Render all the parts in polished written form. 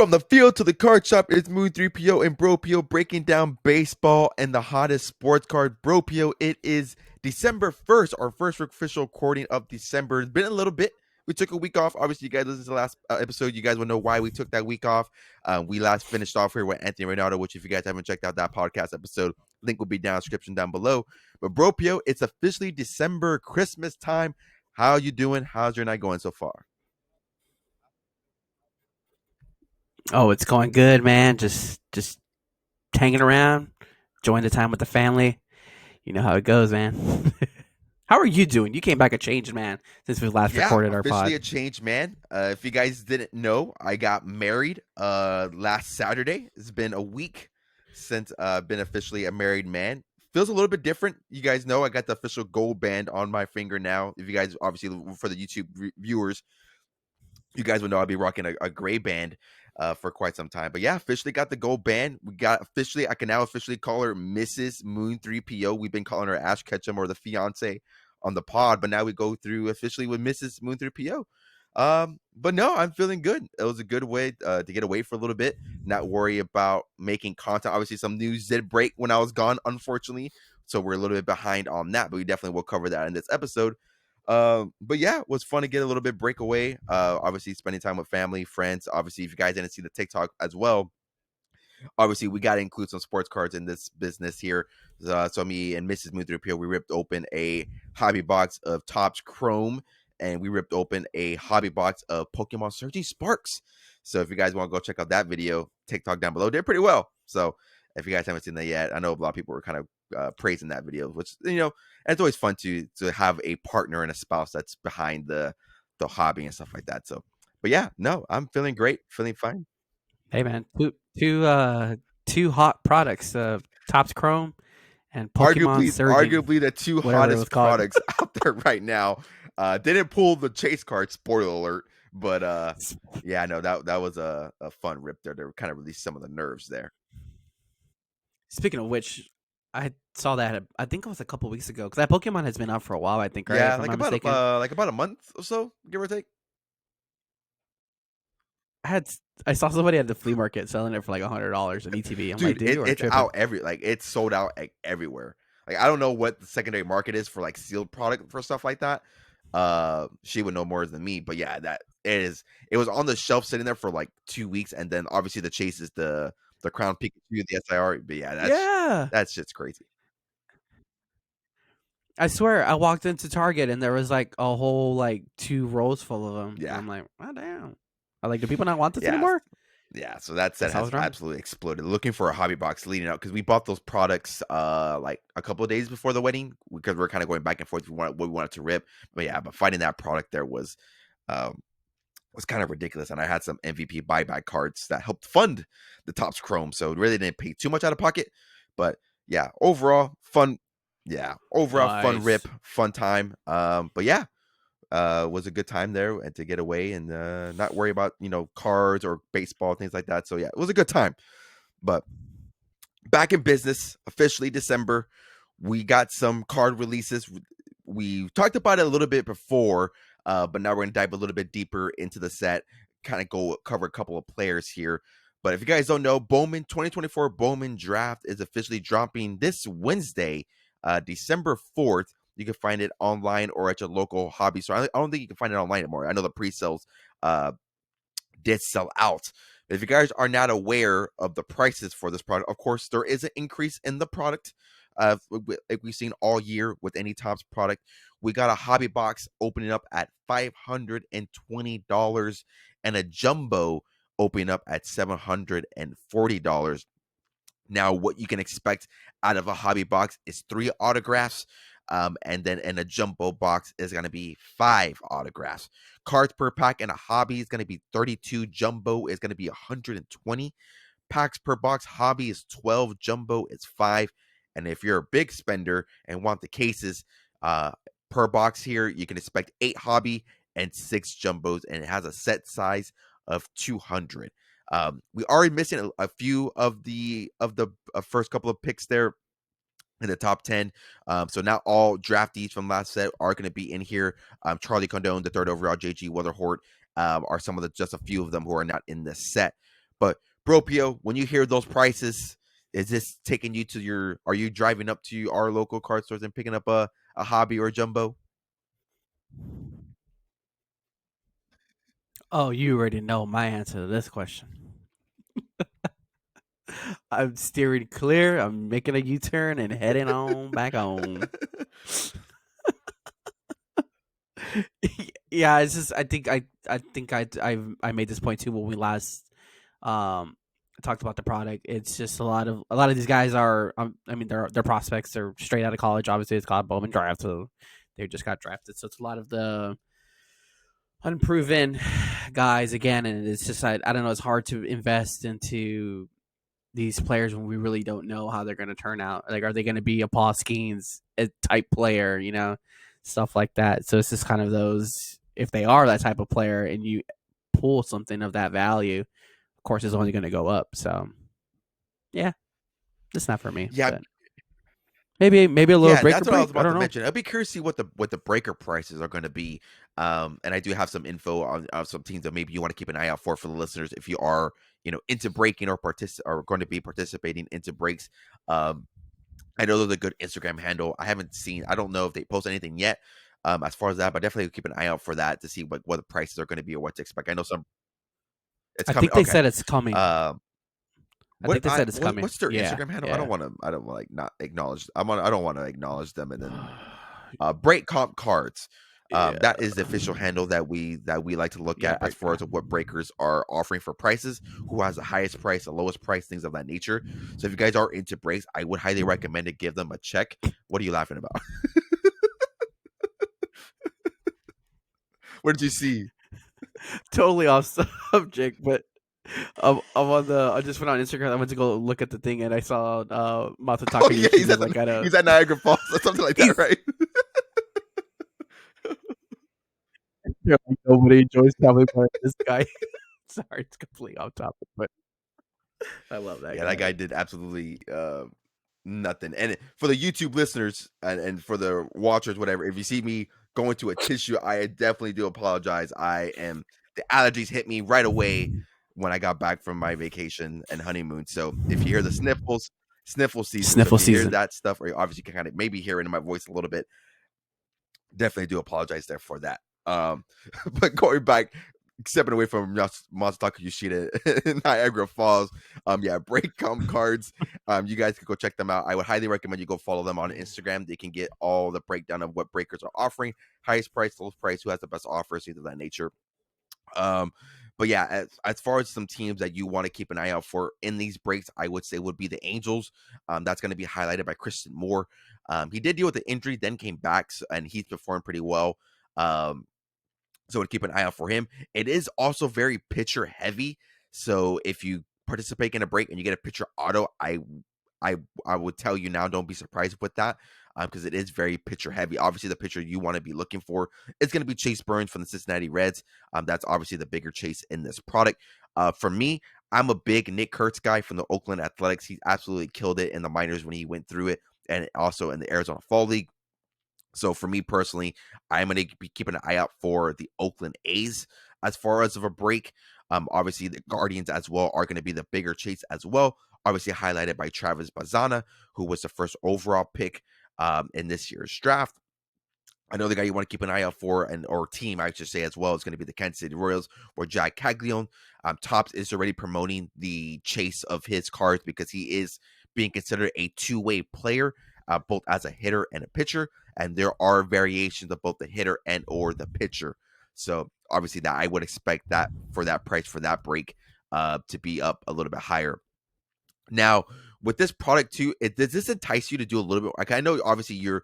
From the field to the card shop, it's Moon 3PO and Bro PO breaking down baseball and the hottest sports card. Bro PO, it is December 1st, our first official recording of December. It's been a little bit. We took a week off. Obviously, you guys listened to the last episode. You guys will know why we took that week off. We last finished off here with Anthony Reynaldo, which if you guys haven't checked out that podcast episode, link will be down in the description down below. But Bro PO, it's officially December, Christmas time. How you doing? How's your night going so far? Oh, it's going good, man. Just hanging around, enjoying the time with the family. You know how it goes, man. How are you doing? You came back a changed man since we last Yeah, recorded our officially pod. a changed man. If you guys didn't know, I got married last Saturday. It's been a week since I've been officially a married man. Feels a little bit different. You guys know I got the official gold band on my finger now. If you guys obviously for the YouTube viewers, you guys would know I'll be rocking a gray band for quite some time. But yeah, officially got the gold band. We got officially, I can now officially call her Mrs. Moon 3PO. We've been calling her Ash Ketchum or the fiance on the pod, but now we go through officially with Mrs. Moon 3PO. But no, I'm feeling good. It was a good way to get away for a little bit, not worry about making content. Obviously, some news did break when I was gone, unfortunately. So we're a little bit behind on that, but we definitely will cover that in this episode. But yeah, it was fun to get a little bit breakaway. Obviously spending time with family, friends. Obviously, if you guys didn't see the TikTok as well, obviously we got to include some sports cards in this business here. So me and Mrs. Moon 3PO, we ripped open a hobby box of Topps Chrome, and we ripped open a hobby box of Pokemon Surging Sparks. So if you guys want to go check out that video, TikTok down below did pretty well. So if you guys haven't seen that yet, I know a lot of people were kind of praising that video, which and it's always fun to have a partner and a spouse that's behind the hobby and stuff like that. So, but yeah, no, I'm feeling great, feeling fine. Hey, man, two hot products: Topps Chrome and Pokemon Surging, Arguably the two whatever it was hottest called. products out there right now. Didn't pull the chase card, spoiler alert, but yeah, no, that was a fun rip there. They were kind of released some of the nerves there. Speaking of which, I saw that I think it was a couple weeks ago because that Pokemon has been out for a while. I think, right? Yeah, If I'm not mistaken. like about a month or so, give or take. I had I saw somebody at the flea market selling it for like $100 in ETB. I'm like, Dude, dude, you are it's tripping. out it's sold out everywhere. Like I don't know what the secondary market is for like sealed product for stuff like that. She would know more than me, but yeah, that is it was on the shelf sitting there for like 2 weeks, and then obviously the chase is the Crown Pikachu, the SIR. But yeah, Yeah, that's just crazy. I swear I walked into Target and there was like a whole like 2 rows full of them, and Yeah, I'm like, oh damn. I like, do people not want this yeah, anymore? yeah. So that set Guess I was has wrong. absolutely exploded. Looking for a hobby box leading up because we bought those products like a couple of days before the wedding because we're kind of going back and forth. What we wanted to rip, but yeah, but finding that product there um was kind of ridiculous. And I had some MVP buyback cards that helped fund the Topps Chrome. So it really didn't pay too much out of pocket. But yeah, overall fun. Yeah, overall fun Nice. rip, fun time. But yeah, was a good time there and to get away and not worry about cards or baseball things like that. So yeah, it was a good time. But back in business officially December. We got some card releases. We talked about it a little bit before, but now we're gonna dive a little bit deeper into the set, kind of go cover a couple of players here. But if you guys don't know, Bowman 2024 Bowman Draft is officially dropping this Wednesday, December 4th. You can find it online or at your local hobby store. I don't think you can find it online anymore. I know the pre-sales uh, did sell out. If you guys are not aware of the prices for this product, of course, there is an increase in the product. Like we've seen all year with any Topps product, we got a hobby box opening up at $520 and a jumbo opening up at $740. Now, what you can expect out of a hobby box is 3 autographs, and then in a jumbo box is going to be 5 autographs. Cards per pack in a hobby is going to be 32. Jumbo is going to be 120. Packs per box, hobby is 12. Jumbo is 5. And if you're a big spender and want the cases per box here, you can expect 8 hobby and 6 jumbos, and it has a set size of 200. We already missing a few of the first couple of picks there in the top 10. So not all draftees from last set are going to be in here. Charlie Condone, the third overall, JG Weatherhort, are some of just a few of them who are not in this set. But Bropio, when you hear those prices, is this taking you to your? Are you driving up to our local card stores and picking up a hobby or a jumbo? Oh, you already know my answer to this question. I'm steering clear. I'm making a U-turn and heading on back home. Yeah, it's just I made this point too when we last um talked about the product. It's just a lot of these guys are I mean they're prospects. They're straight out of college. Obviously, it's called Bowman Draft, so they just got drafted. So it's a lot of the unproven guys again, and it's just I don't know. It's hard to invest into these players when we really don't know how they're going to turn out. Like, are they going to be a Paul Skeens type player? Stuff like that. So it's just kind of those. If they are that type of player, and you pull something of that value, of course, it's only going to go up. So yeah, it's not for me. Yeah, But maybe a little yeah, break or that's what I was break. I about to don't know. mention. I'd be curious to see what the breaker prices are going to be. And I do have some info on some teams that maybe you want to keep an eye out for the listeners if you are into breaking or going to be participating into breaks. Um, I know there's a good Instagram handle. I haven't seen. I don't know if they post anything yet. As far as that, but definitely keep an eye out for that to see what the prices are going to be or what to expect. I know some. It's I coming. think they Okay. said it's coming. Um, I think they said it's coming. what's their Yeah, Instagram handle? I don't yeah. want to. I don't like not acknowledge. I don't want to acknowledge them and then break comp cards. Yeah, That is the official handle that we like to look yeah. at as Break. far as what breakers are offering for prices, who has the highest price, the lowest price, things of that nature. So if you guys are into breaks, I would highly recommend to give them a check. What are you laughing about? What did you see? Totally off subject, but I'm on the. I just went on Instagram. I went to go look at the thing, and I saw Oh Masataka yeah, Yoshida like at a. he's at Niagara Falls or something like that, He's right? like nobody enjoys traveling, but this guy. Sorry, it's completely off topic, but I love that Yeah, that guy. guy did absolutely nothing. And for the YouTube listeners and for the watchers, whatever, if you see me going to a tissue, I definitely do apologize. The allergies hit me right away when I got back from my vacation and honeymoon. So if you hear the sniffles, sniffle season. So Sniffle if you hear season. that stuff, or you obviously can kind of maybe hear it in my voice a little bit, definitely do apologize there for that. But going back, stepping away from Masataka Yoshida in Niagara Falls, yeah, break cards. You guys can go check them out. I would highly recommend you go follow them on Instagram. They can get all the breakdown of what breakers are offering, highest price, lowest price, who has the best offers, things of that nature. Um, but yeah, as far as some teams that you want to keep an eye out for in these breaks, I would say would be the Angels. That's going to be highlighted by Christian Moore. He did deal with the injury, then came back, and he's performed pretty well. Um, so to keep an eye out for him. It is also very pitcher heavy. So if you participate in a break and you get a pitcher auto, I I would tell you now, don't be surprised with that because it is very pitcher heavy. Obviously, the pitcher you want to be looking for is going to be Chase Burns from the Cincinnati Reds. That's obviously the bigger chase in this product. For me, I'm a big Nick Kurtz guy from the Oakland Athletics. He absolutely killed it in the minors when he went through it, and also in the Arizona Fall League. So for me personally, I'm going to be keeping an eye out for the Oakland A's as far as of a break. Obviously, the Guardians as well are going to be the bigger chase as well. Obviously, highlighted by Travis Bazana, who was the first overall pick in this year's draft. I know the guy you want to keep an eye out for, or team, I should say, as well, is going to be the Kansas City Royals, where Jack Caglione. Topps is already promoting the chase of his cards because he is being considered a two-way player, both as a hitter and a pitcher. And there are variations of both the hitter and or the pitcher. So obviously, that I would expect that for that price for that break to be up a little bit higher. Now, with this product too, does this entice you to do a little bit? Like I know, obviously, you're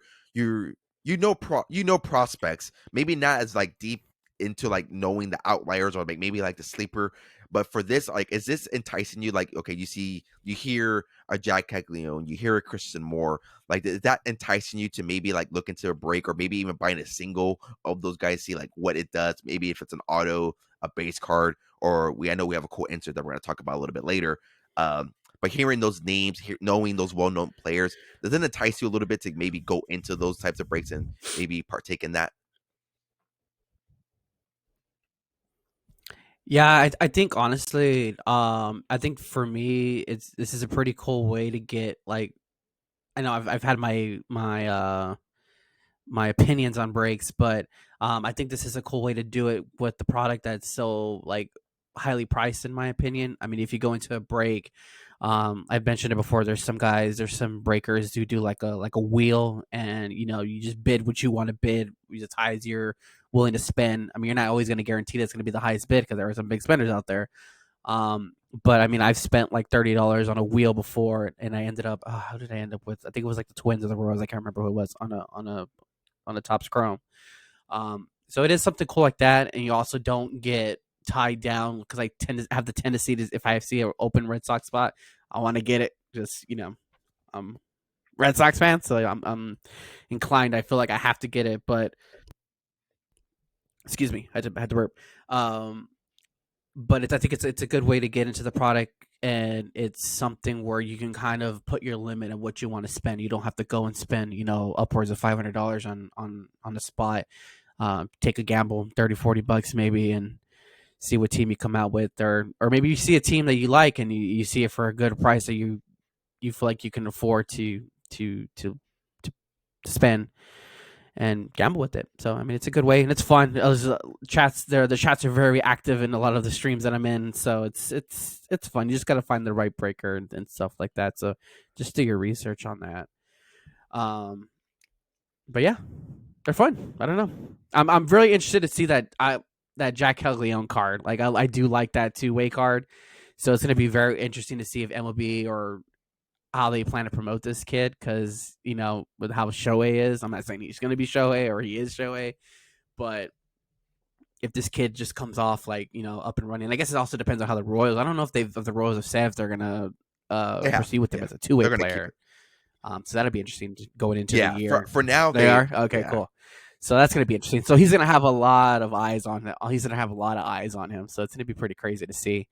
prospects, maybe not as like deep into like knowing the outliers or like maybe like the sleeper, but for this, like, is this enticing you? Like, okay, you hear a Jack Caglione, you hear a Christian Moore, like is that enticing you to maybe like look into a break or maybe even buying a single of those guys, see like what it does, maybe if it's an auto, a base card, or I know we have a cool insert that we're going to talk about a little bit later. But hearing those names, knowing those well-known players, does it entice you a little bit to maybe go into those types of breaks and maybe partake in that? Yeah, I think honestly, I think for me, this is a pretty cool way to get like I know I've had my opinions on breaks, but I think this is a cool way to do it with the product that's so like highly priced, in my opinion. I mean, if you go into a break, I've mentioned it before. There's some breakers who do like a wheel, and you just bid what you want to bid as high as you're willing to spend. I mean, you're not always going to guarantee that's going to be the highest bid because there are some big spenders out there. But I mean, I've spent like $30 on a wheel before, and I ended up. How did I end up with? I think it was like the Twins of the Royals. I can't remember who it was on the Topps Chrome. So it is something cool like that, and you also don't get tied down because I tend to have the tendency to, if I see an open Red Sox spot, I want to get it. Just I'm Red Sox fan, so I'm inclined. I feel like I have to get it, but excuse me, I had to burp. Um, but I think it's a good way to get into the product, and it's something where you can kind of put your limit on what you want to spend. You don't have to go and spend upwards of $500 on the spot. Take a gamble, 30-40 bucks maybe, and see what team you come out with, or maybe you see a team that you like and you see it for a good price that you feel like you can afford to spend and gamble with it. So I mean, it's a good way and it's fun. Chats there, the chats are very active in a lot of the streams that I'm in, so it's fun. You just got to find the right breaker and stuff like that. So just do your research on that. Um, but yeah, they're fun. I don't know. I'm really interested to see that Jack Caglione card. Like I do like that 2-way card. So it's going to be very interesting to see if MLB or how they plan to promote this kid, because with how Shohei is, I'm not saying he's going to be Shohei or he is Shohei, but if this kid just comes off like up and running, I guess it also depends on how the Royals. I don't know if the Royals have said if they're going to Yeah, proceed with him yeah, as a 2-way they're gonna keep player. it. So that'll be interesting going into the Yeah, year. for now They they are okay, yeah. cool. So that's going to be interesting. So he's going to have a lot of eyes on him. He's going to have a lot of eyes on him. So it's going to be pretty crazy to see.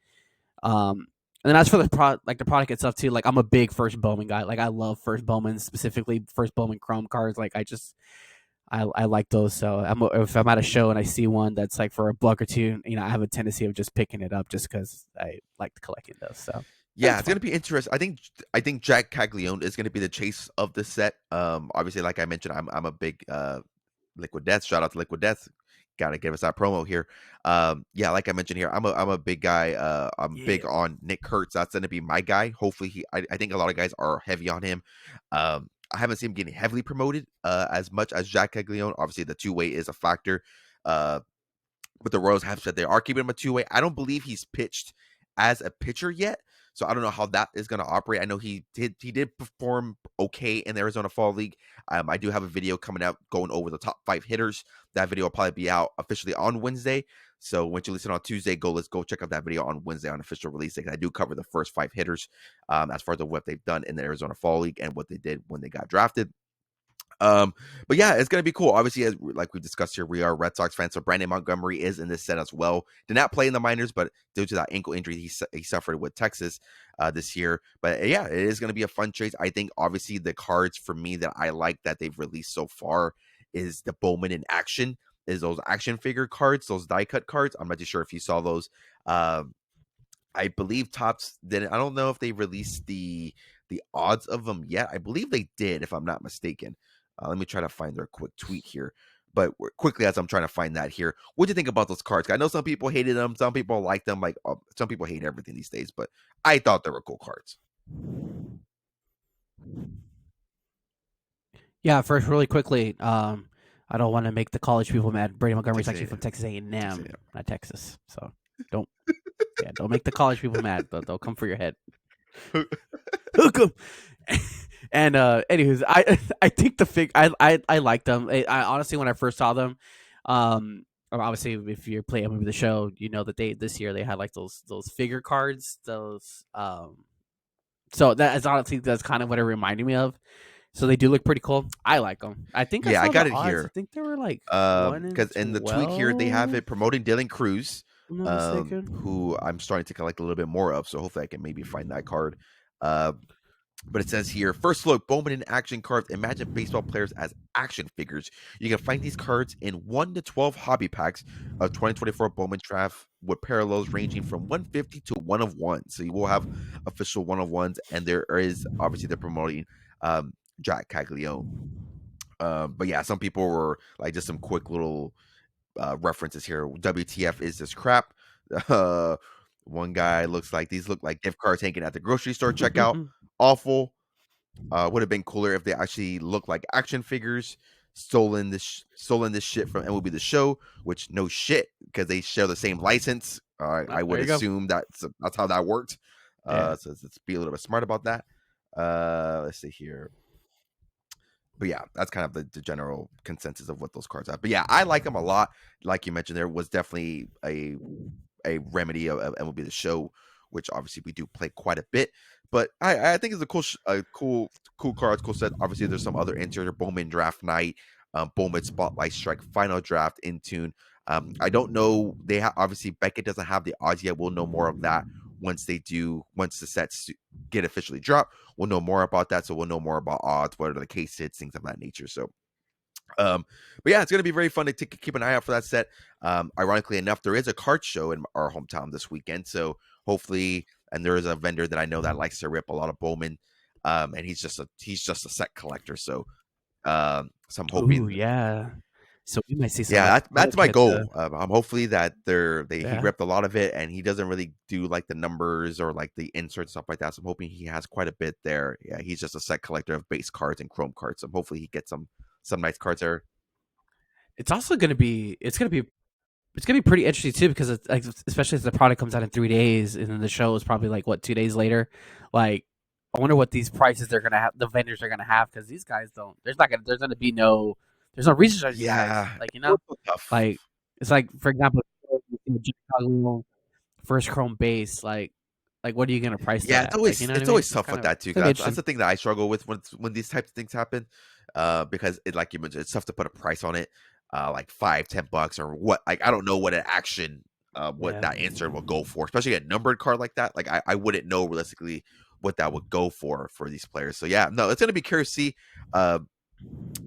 And then as for the product itself too, like I'm a big first Bowman guy. Like I love first Bowman, specifically first Bowman Chrome cards. Like I like those. So if I'm at a show and I see one that's like for a buck or two, I have a tendency of just picking it up just because I like collecting those. So Yeah, it's it's fun. gonna be interesting. I think Jack Caglione is gonna be the chase of the set. Obviously, like I mentioned, I'm a big Liquid Death. Shout out to Liquid Death. Gotta give us that promo here. Yeah, like I mentioned here, I'm a big guy. I'm Yeah. big on Nick Kurtz. That's gonna be my guy. Hopefully, I think a lot of guys are heavy on him. I haven't seen him getting heavily promoted as much as Jack Caglione. Obviously, the 2-way is a factor. Uh, but the Royals have said they are keeping him a 2-way. I don't believe he's pitched as a pitcher yet, so I don't know how that is going to operate. I know he did perform okay in the Arizona Fall League. I do have a video coming out going over the top 5 hitters. That video will probably be out officially on Wednesday. So once you listen on Tuesday, let's go check out that video on Wednesday on official release day. I do cover the first 5 hitters as far as what they've done in the Arizona Fall League and what they did when they got drafted. Um, but yeah, it's gonna be cool. Obviously, as like we discussed here, we are Red Sox fans, so Brandon Montgomery is in this set as well. Did not play in the minors, but due to that ankle injury he suffered with Texas this year. But yeah, it is gonna be a fun chase. I think obviously the cards for me that I like that they've released so far is the Bowman in action, is those action figure cards, those die cut cards. I'm not too sure if you saw those. I believe Topps didn't. I don't know if they released the odds of them yet. I believe they did, if I'm not mistaken. Let me try to find their quick tweet here. But quickly, as I'm trying to find that here, what do you think about those cards? I know some people hated them, some people like them. Like some people hate everything these days, but I thought they were cool cards. Yeah, first, really quickly, I don't want to make the college people mad. Brady Montgomery's Texas actually from A&M. Texas Texas A&M, A&M. not Texas. So don't, yeah, don't make the college people mad. They'll come for your head. Hook 'em. And anyways, I think the I like them. I honestly, when I first saw them, obviously if you're playing maybe the show, you know that they this year they had like those figure cards, those so that is honestly that's kind of what it reminded me of. So they do look pretty cool. I like them. I think I Yeah, I saw the got it odds. I here. think they were like 1 in Because in the tweet here they have 12. it promoting Dylan Cruz, If I'm not who mistaken. I'm starting to collect a little bit more of. So hopefully I can maybe find that card. Uh, But it says here, first look, Bowman in action cards. Imagine baseball players as action figures. You can find these cards in 1 to 12 hobby packs of 2024 Bowman Draft with parallels ranging from 150 to 1/1. So you will have official 1/1s, and there is obviously they're promoting Jack Caglione. But yeah, some people were like just some quick little references here. WTF is this crap? Uh, One guy looks like these look like gift cards hanging at the grocery store checkout. Awful. Would have been cooler if they actually looked like action figures. Stolen this shit from MLB The Show, which no shit because they share the same license. I There would you go. assume that's how that worked. Yeah. So let's be a little bit smart about that. Let's see here. But yeah, that's kind of the general consensus of what those cards are. But yeah, I like them a lot. Like you mentioned, there was definitely a remedy of MLB The Show, which obviously we do play quite a bit. But I think it's a cool cards, cool set. Obviously, there's some other inserts: Bowman Draft Night, Bowman Spotlight Strike, Final Draft in tune. I don't know. Obviously Beckett doesn't have the odds yet. We'll know more of that once the sets get officially dropped. We'll know more about that. So we'll know more about odds, what are the case hits, things of that nature. So but yeah, it's going to be very fun to keep an eye out for that set. Ironically enough, there is a card show in our hometown this weekend, so hopefully, and there is a vendor that I know that likes to rip a lot of Bowman, and he's just a set collector. So I'm Ooh, hoping, yeah. So we might see some yeah, like other that's my kids. goal. I'm hopefully that he Yeah. ripped a lot of it, and he doesn't really do like the numbers or like the inserts stuff like that. So I'm hoping he has quite a bit there. Yeah, he's just a set collector of base cards and chrome cards. So hopefully he gets some nice cards there. It's also gonna be. It's gonna be pretty interesting too because it's like, especially if the product comes out in 3 days and then the show is probably like what 2 days later. Like, I wonder what these prices they're gonna have. The vendors are gonna have because these guys don't. There's gonna be no. There's no research on these guys. Yeah, Like it's a little tough. like it's like for example, Chicago first chrome base. Like what are you gonna price Yeah, that it's at? Like, you always know what I it's mean? always It's tough kind with of that too. it's gonna be That's interesting. the thing that I struggle with when these types of things happen, because like you mentioned, it's tough to put a price on it, like 5-10 bucks or what. Like I don't know what an action, what Yeah. that insert will go for, especially a numbered card like that. Like I wouldn't know realistically what that would go for these players. So yeah, no, it's gonna be curious to see. Uh,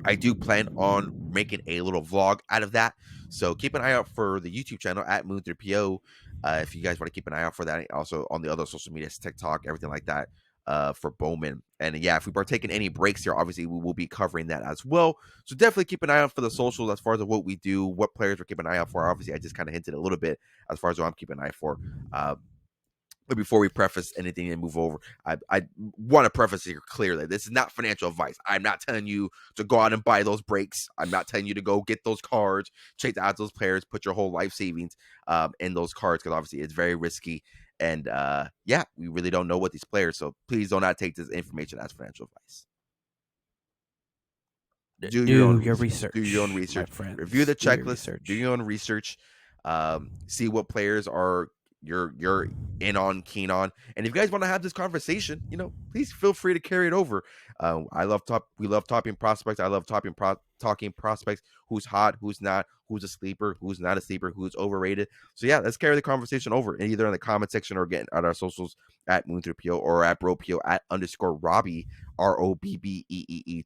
I do plan on making a little vlog out of that. So keep an eye out for the YouTube channel at Moon3PO. If you guys want to keep an eye out for that, also on the other social medias, TikTok, everything like that, for Bowman. And yeah, if we partake in any breaks here, obviously we will be covering that as well. So definitely keep an eye out for the socials as far as what we do, what players we're keeping an eye out for. Obviously, I just kind of hinted a little bit as far as what I'm keeping an eye for. But before we preface anything and move over, I want to preface here clearly. This is not financial advice. I'm not telling you to go out and buy those breaks. I'm not telling you to go get those cards, chase out those players, put your whole life savings in those cards, because obviously it's very risky. And yeah, we really don't know what these players. So please do not take this information as financial advice. Do your own Do your research. Do your own research, my research. Review friends. the Do your checklist. Do research. your own research. See what players are you're in on, keen on, and if you guys want to have this conversation, please feel free to carry it over. We love talking prospects. I love talking prospects. Who's hot? Who's not? Who's a sleeper? Who's not a sleeper? Who's overrated? So yeah, let's carry the conversation over, either in the comment section or get at our socials at Moon3PO or at BroPO at _Robbie ROBBEE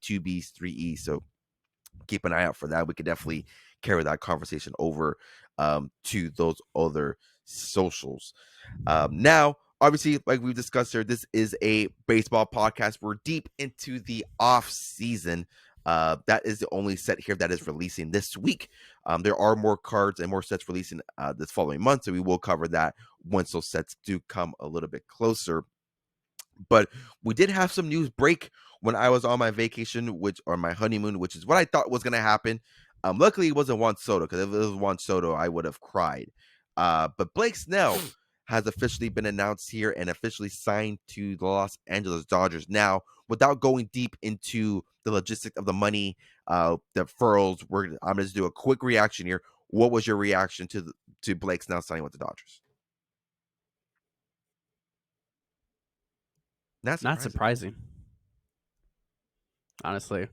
2B's 3E. So keep an eye out for that. We could definitely carry that conversation over to those other socials. Now, obviously, like we've discussed here, this is a baseball podcast. We're deep into the off season. That is the only set here that is releasing this week. There are more cards and more sets releasing this following month, so we will cover that once those sets do come a little bit closer. But we did have some news break when I was on my vacation, or my honeymoon, which is what I thought was going to happen. Luckily, it wasn't Juan Soto, because if it was Juan Soto, I would have cried. But Blake Snell has officially been announced here and officially signed to the Los Angeles Dodgers. Now, without going deep into the logistics of the money, the furls, I'm going to just do a quick reaction here. What was your reaction to Blake Snell signing with the Dodgers? Not Not surprising. surprising, honestly.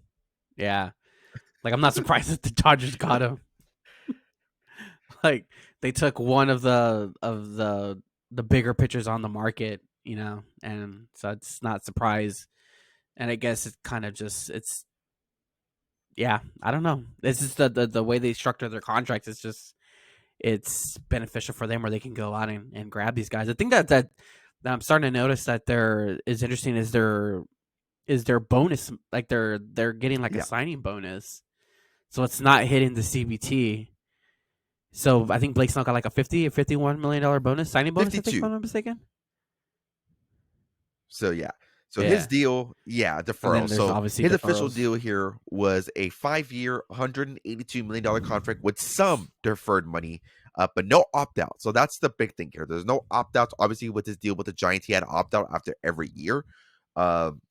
Yeah. Like, I'm not surprised that the Dodgers got him. Like, they took one of the bigger pitchers on the market, and so it's not surprise. And I guess it kind of just it's yeah, I don't know. It's just the way they structure their contracts. It's just it's beneficial for them where they can go out and grab these guys. I think that I'm starting to notice that there is interesting is their bonus, like they're getting like a Yeah, signing bonus, so it's not hitting the CBT. So I think Blake Snell got like a $51 million bonus, signing bonus, I think, if 52. I'm not mistaken. So yeah. So his Yeah. deal, yeah, And then deferral. there's So obviously his official deferrals. deal here was a 5-year, $182 million contract with some deferred money, but no opt out. So that's the big thing here. There's no opt outs. Obviously, with his deal with the Giants, he had to opt out after every year. Um,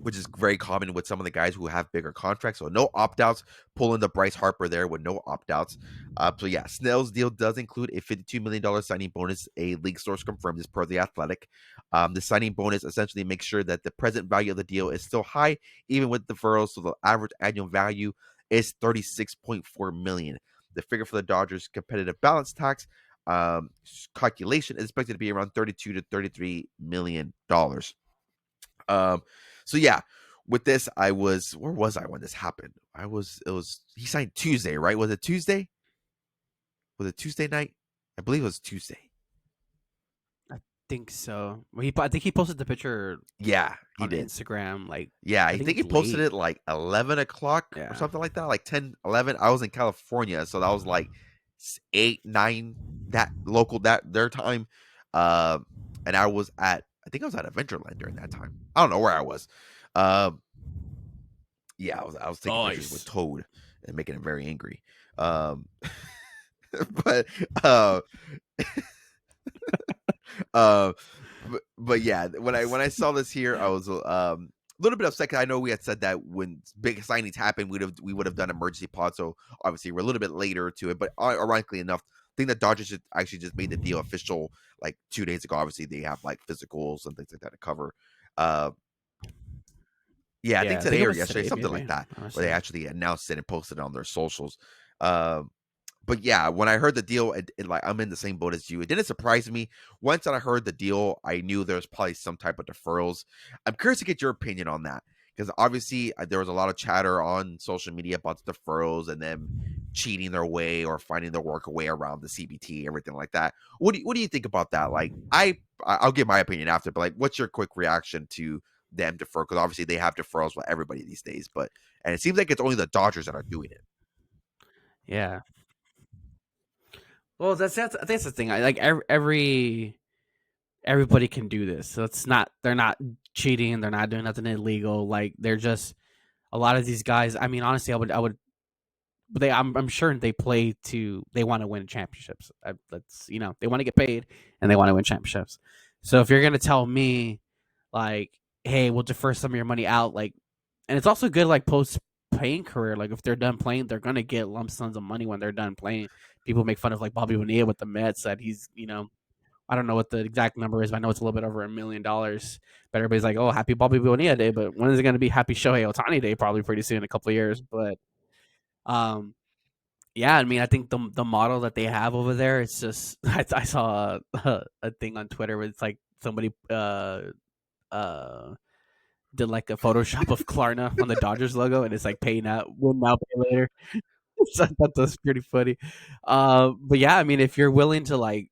which is very common with some of the guys who have bigger contracts. So no opt outs. Pulling the Bryce Harper there with no opt outs. So yeah, Snell's deal does include a $52 million signing bonus. A league source confirmed this per the Athletic. The signing bonus essentially makes sure that the present value of the deal is still high, even with deferrals. So the average annual value is $36.4 million. The figure for the Dodgers competitive balance tax calculation is expected to be around $32 to $33 million. Um, so yeah, with this, I was where was I when this happened? It was he signed Tuesday, right? Was it Tuesday? Was it Tuesday night? I believe it was Tuesday. I think so. Well, I think he posted the picture Yeah, he on did. Instagram, like Yeah, I I think think he posted late. it like 11 o'clock or Yeah. something like that, like 10, 11. I was in California, so that was like 8, 9 that local that their time. Um, and I think I was at Adventureland during that time. I don't know where I was. Um, yeah, I was taking pictures with Nice. Toad and making him very angry. Um, but uh, uh, but yeah, when I saw this here, I was a little bit upset. 'Cause I know we had said that when big signings happened, we would have done emergency pod. So obviously we're a little bit later to it. But ironically enough, I think the Dodgers actually just made the deal official like 2 days ago. Obviously they have like physicals and things like that to cover. Uh, yeah, I think Yeah, I think today it or was yesterday, today, something like maybe. that, where they Honestly. actually announced it and posted it on their socials. Um, but yeah, when I heard the deal, like I'm in the same boat as you. It didn't surprise me. Once that I heard the deal, I knew there was probably some type of deferrals. I'm curious to get your opinion on that because obviously there was a lot of chatter on social media about the deferrals and them cheating their way or finding their work way around the CBT, everything like that. What do you think about that? Like I'll give my opinion after, but like, what's your quick reaction to them defer? Because obviously they have deferrals with everybody these days, but and it seems like it's only the Dodgers that are doing it. Yeah. Well, that's the thing. I like everybody can do this. So it's not they're not cheating, they're not doing nothing illegal. Like they're just a lot of these guys. I mean, honestly, I would I'm sure they want to win championships. That's they want to get paid and they want to win championships. So if you're gonna tell me like, hey, we'll defer some of your money out, like, and it's also good like post playing career. Like if they're done playing, they're gonna get lump sums of money when they're done playing. People make fun of like Bobby Bonilla with the Mets that he's I don't know what the exact number is, but I know it's a little bit over $1 million. But everybody's like, "Oh, happy Bobby Bonilla Day!" But when is it going to be Happy Shohei Otani Day? Probably pretty soon, in a couple of years. But um, yeah, I mean, I think the model that they have over there, it's just I saw a thing on Twitter where it's like somebody uh did like a Photoshop of Klarna on the Dodgers logo, and it's like pay now, will now, pay later. So I thought that was pretty funny. But yeah, I mean, if you're willing to like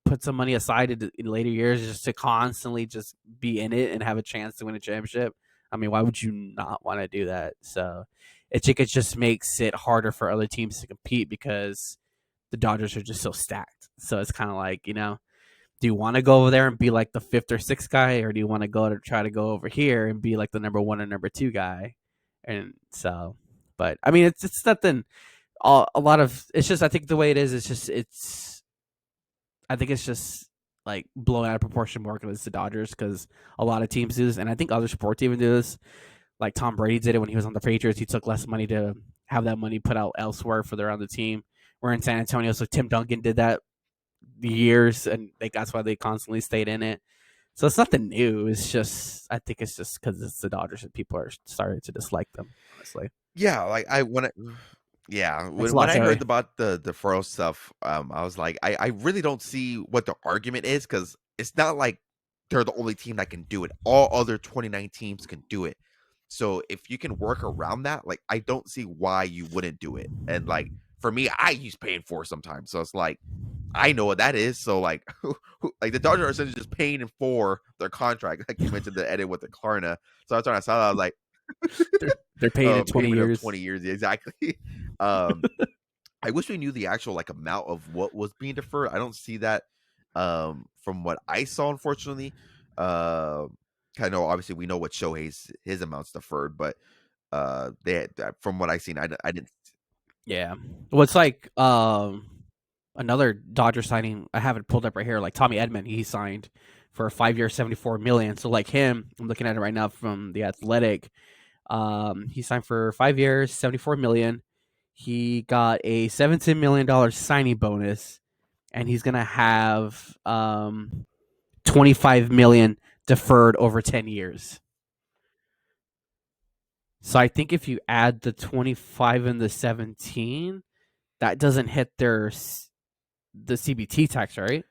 put some money aside in later years just to constantly just be in it and have a chance to win a championship, I mean, why would you not want to do that? So it just makes it harder for other teams to compete because the Dodgers are just so stacked. So it's kind of like do you want to go over there and be like the fifth or sixth guy, or do you want to go to try to go over here and be like the number one and number two guy? And so, but I mean, it's nothing. A lot of it's just I think the way it is, I think it's just like blown out of proportion more because it's the Dodgers because a lot of teams do this, and I think other sports even do this. Like Tom Brady did it when he was on the Patriots. He took less money to have that money put out elsewhere for their other team. We're in San Antonio, so Tim Duncan did that years, and that's why they constantly stayed in it. So it's nothing new. It's just I think it's just because it's the Dodgers and people are starting to dislike them. Honestly, Yeah, like I when I yeah, thanks a when lot, I heard Joey. about the furrow stuff, I was like, I really don't see what the argument is because it's not like they're the only team that can do it. All other 29 teams can do it. So if you can work around that, like I don't see why you wouldn't do it. And like for me, I use paying 4 sometimes. So it's like I know what that is. So like, like the Dodgers are essentially just paying in for their contract, like you mentioned the edit with the Klarna. So I was trying to sell. I was like, They're paying in 20 payment of years. 20 years, exactly. um, I wish we knew the actual like amount of what was being deferred. I don't see that from what I saw, unfortunately. I know obviously we know what Shohei's his amounts deferred, but they from what I seen, I didn't. Yeah. Well, it's like another Dodger signing. I have it pulled up right here. Like Tommy Edman, he signed for a 5-year, 74 million. So like him, I'm looking at it right now from the Athletic. He signed for 5 years, 74 million. He got a $17 million signing bonus, and he's gonna have 25 million deferred over 10 years. So I think if you add the 25 and the 17, that doesn't hit the CBT tax, right?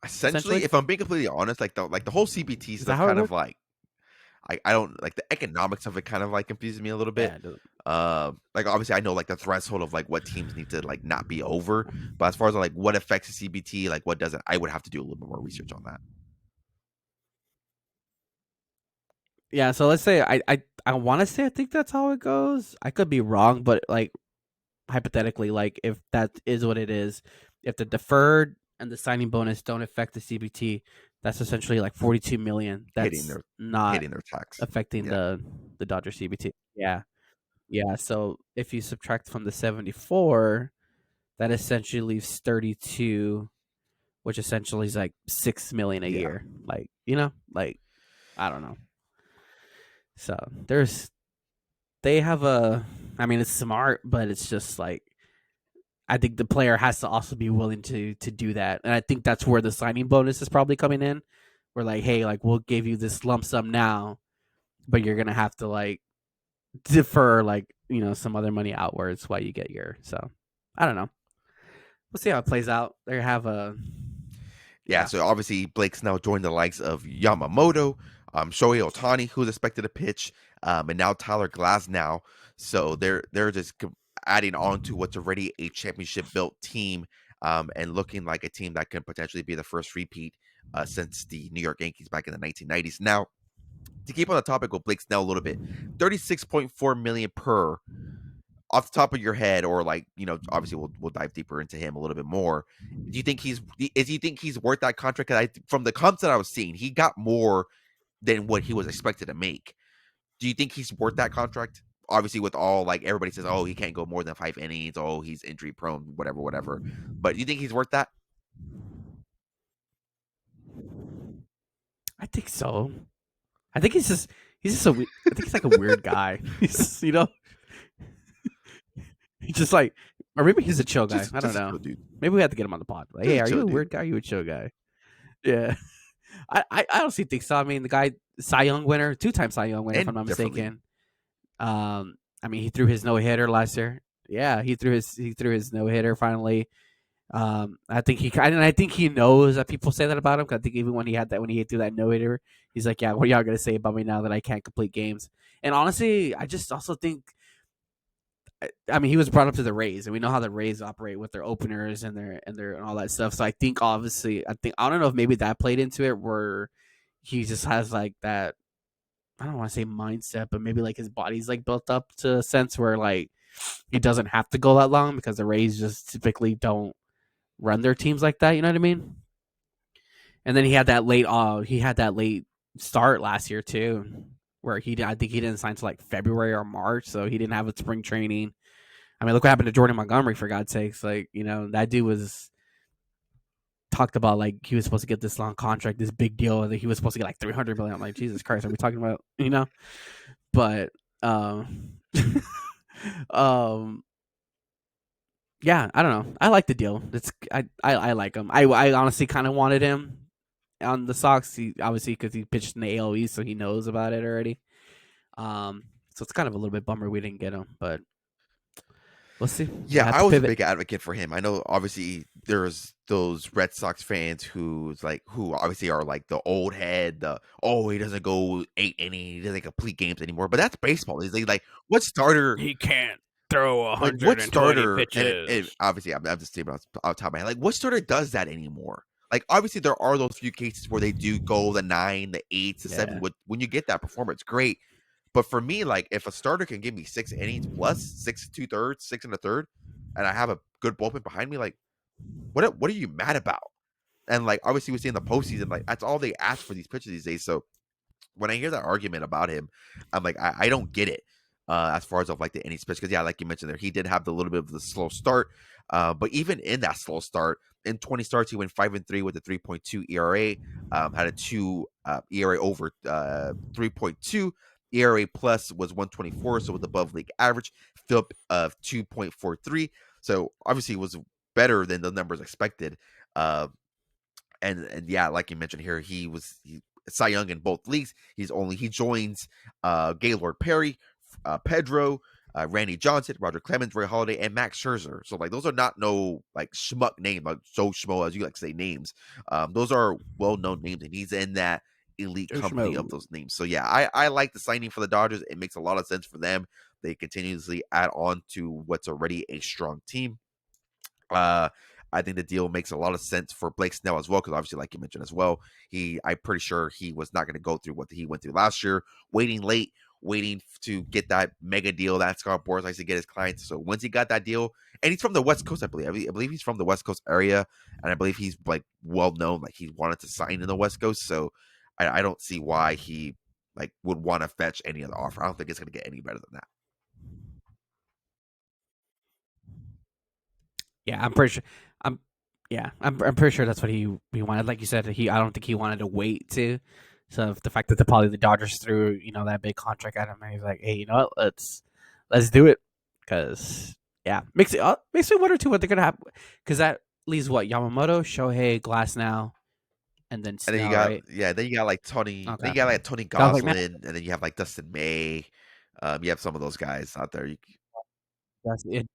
Essentially, Essentially, if I'm being completely honest, like the whole CBT is that stuff how it kind of works? like I don't like the economics of it kind of like confuses me a little bit. Yeah, it doesn't. Like obviously I know like the threshold of like what teams need to like not be over, but as far as like what affects the CBT, like what doesn't, I would have to do a little bit more research on that. Yeah, so let's say I want to say I think that's how it goes. I could be wrong, but like hypothetically, like if that is what it is, if the deferred and the signing bonus don't affect the CBT, that's essentially like 42 million. Hitting That's their not tax. affecting Yeah. the Dodger CBT. Yeah, yeah. So if you subtract from the 74, that essentially leaves 32, which essentially is like 6 million a Yeah. year. Like like I don't know. So there's they have a. I mean, it's smart, but it's just like I think the player has to also be willing to do that, and I think that's where the signing bonus is probably coming in. We're like, hey, like we'll give you this lump sum now, but you're gonna have to like defer like some other money outwards while you get your. So I don't know. We'll see how it plays out. They have a Yeah, yeah. so obviously Blake's now joined the likes of Yamamoto, Shohei Ohtani, who's expected to pitch, and now Tyler Glass now. So they're just adding on to what's already a championship built team, and looking like a team that can potentially be the first repeat since the New York Yankees back in the 1990s. Now, to keep on the topic with Blake Snell a little bit, 36.4 million per, off the top of your head, or like obviously we'll dive deeper into him a little bit more. Do you think he's worth that contract? 'Cause from the comps that I was seeing, he got more than what he was expected to make. Do you think he's worth that contract? Obviously, with all like everybody says, oh, he can't go more than 5 innings. Oh, he's injury prone, whatever, whatever. But do you think he's worth that? I think so. I think he's just I think he's like a weird guy. He's he's just like, or maybe he's a chill guy. I don't Just a know. chill dude. Maybe we have to get him on the pod. Like, Just hey, a are you chill a dude. weird guy? Are you a chill guy? Yeah. I honestly think so. I mean, the guy, Cy Young winner, 2-time Cy Young winner, if I'm And not differently. mistaken. I mean, he threw his no hitter last year. Yeah, he threw his no hitter finally. I think he knows that people say that about him. 'Cause I think even when he threw that no hitter, he's like, yeah, what are y'all gonna say about me now that I can't complete games? And honestly, I just also think I mean, he was brought up to the Rays, and we know how the Rays operate with their openers and their and all that stuff. So I think obviously, I don't know if maybe that played into it, where he just has like that. I don't want to say mindset, but maybe like his body's like built up to a sense where like he doesn't have to go that long because the Rays just typically don't run their teams like that. You know what I mean? And then he had that late start last year too, where I think he didn't sign to like February or March, so he didn't have a spring training. I mean, look what happened to Jordan Montgomery, for God's sakes. Like, that dude was talked about like he was supposed to get this long contract, this big deal, and he was supposed to get like 300 million. I'm like, Jesus Christ, are we talking about, But, um, yeah, I don't know. I like the deal. I like him. I honestly kind of wanted him on the Sox. He obviously because he pitched in the AL East, so he knows about it already. So it's kind of a little bit bummer we didn't get him, but we'll see. We Yeah, have I to was a pivot. big advocate for him. I know obviously there's those Red Sox fans who obviously are like the old head, the oh he doesn't go 8 innings, he doesn't complete games anymore. But that's baseball. He's like what starter He can't. throw Like what 120 starter? And pitches. obviously, I'm just thinking off the top of my head. Like what starter does that anymore? Like obviously, there are those few cases where they do go the 9, the 8, the 7. Yeah. When you get that performance, great. But for me, like if a starter can give me 6 innings plus 6 2/3, 6 1/3, and I have a good bullpen behind me, like what are you mad about? And like obviously, we see in the postseason, like that's all they ask for these pitchers these days. So when I hear that argument about him, I'm like, I don't get it. As far as of like the innings pitch, because yeah, like you mentioned there, he did have the little bit of the slow start. But even in that slow start, in 20 starts, he went 5-3 with a 3.2 ERA. Had a 2 ERA over 3.2. ERA plus was 124, so was above league average. FIP of 2.43, so obviously was better than the numbers expected. Uh, and yeah, like you mentioned here, he Cy Young in both leagues. He joins Gaylord Perry, Pedro, Randy Johnson, Roger Clemens, Ray Holiday, and Max Scherzer. So like those are not no like schmuck name, like Joe Schmo as you like to say names. Those are well known names, and he's in that elite Joe company Schmo. of those names. So yeah, I like the signing for the Dodgers. It makes a lot of sense for them. They continuously add on to what's already a strong team. Uh, I think the deal makes a lot of sense for Blake Snell as well, because obviously, like you mentioned as well, I'm pretty sure he was not going to go through what he went through last year, waiting late, waiting to get that mega deal that Scott Boras likes to get his clients. So once he got that deal, and he's from the West Coast, I believe. I believe he's from the West Coast area, and I believe he's like well known, like he wanted to sign in the West Coast. So I don't see why he like would want to fetch any other offer. I don't think it's going to get any better than that. Yeah, I'm pretty sure. I'm yeah, I'm pretty sure that's what he wanted. Like you said, I don't think he wanted to wait to. So the fact that the Dodgers threw that big contract at him, and he's like, hey, you know what? Let's do it, because yeah, makes me wonder too what they're gonna have, because that leaves what Yamamoto, Shohei, Glass now, and then And then you Snell, got right? then you got like Tony, then Okay, you got like Tony so I was like, man, Goslin, and then you have like Dustin May. You have some of those guys out there. that's it.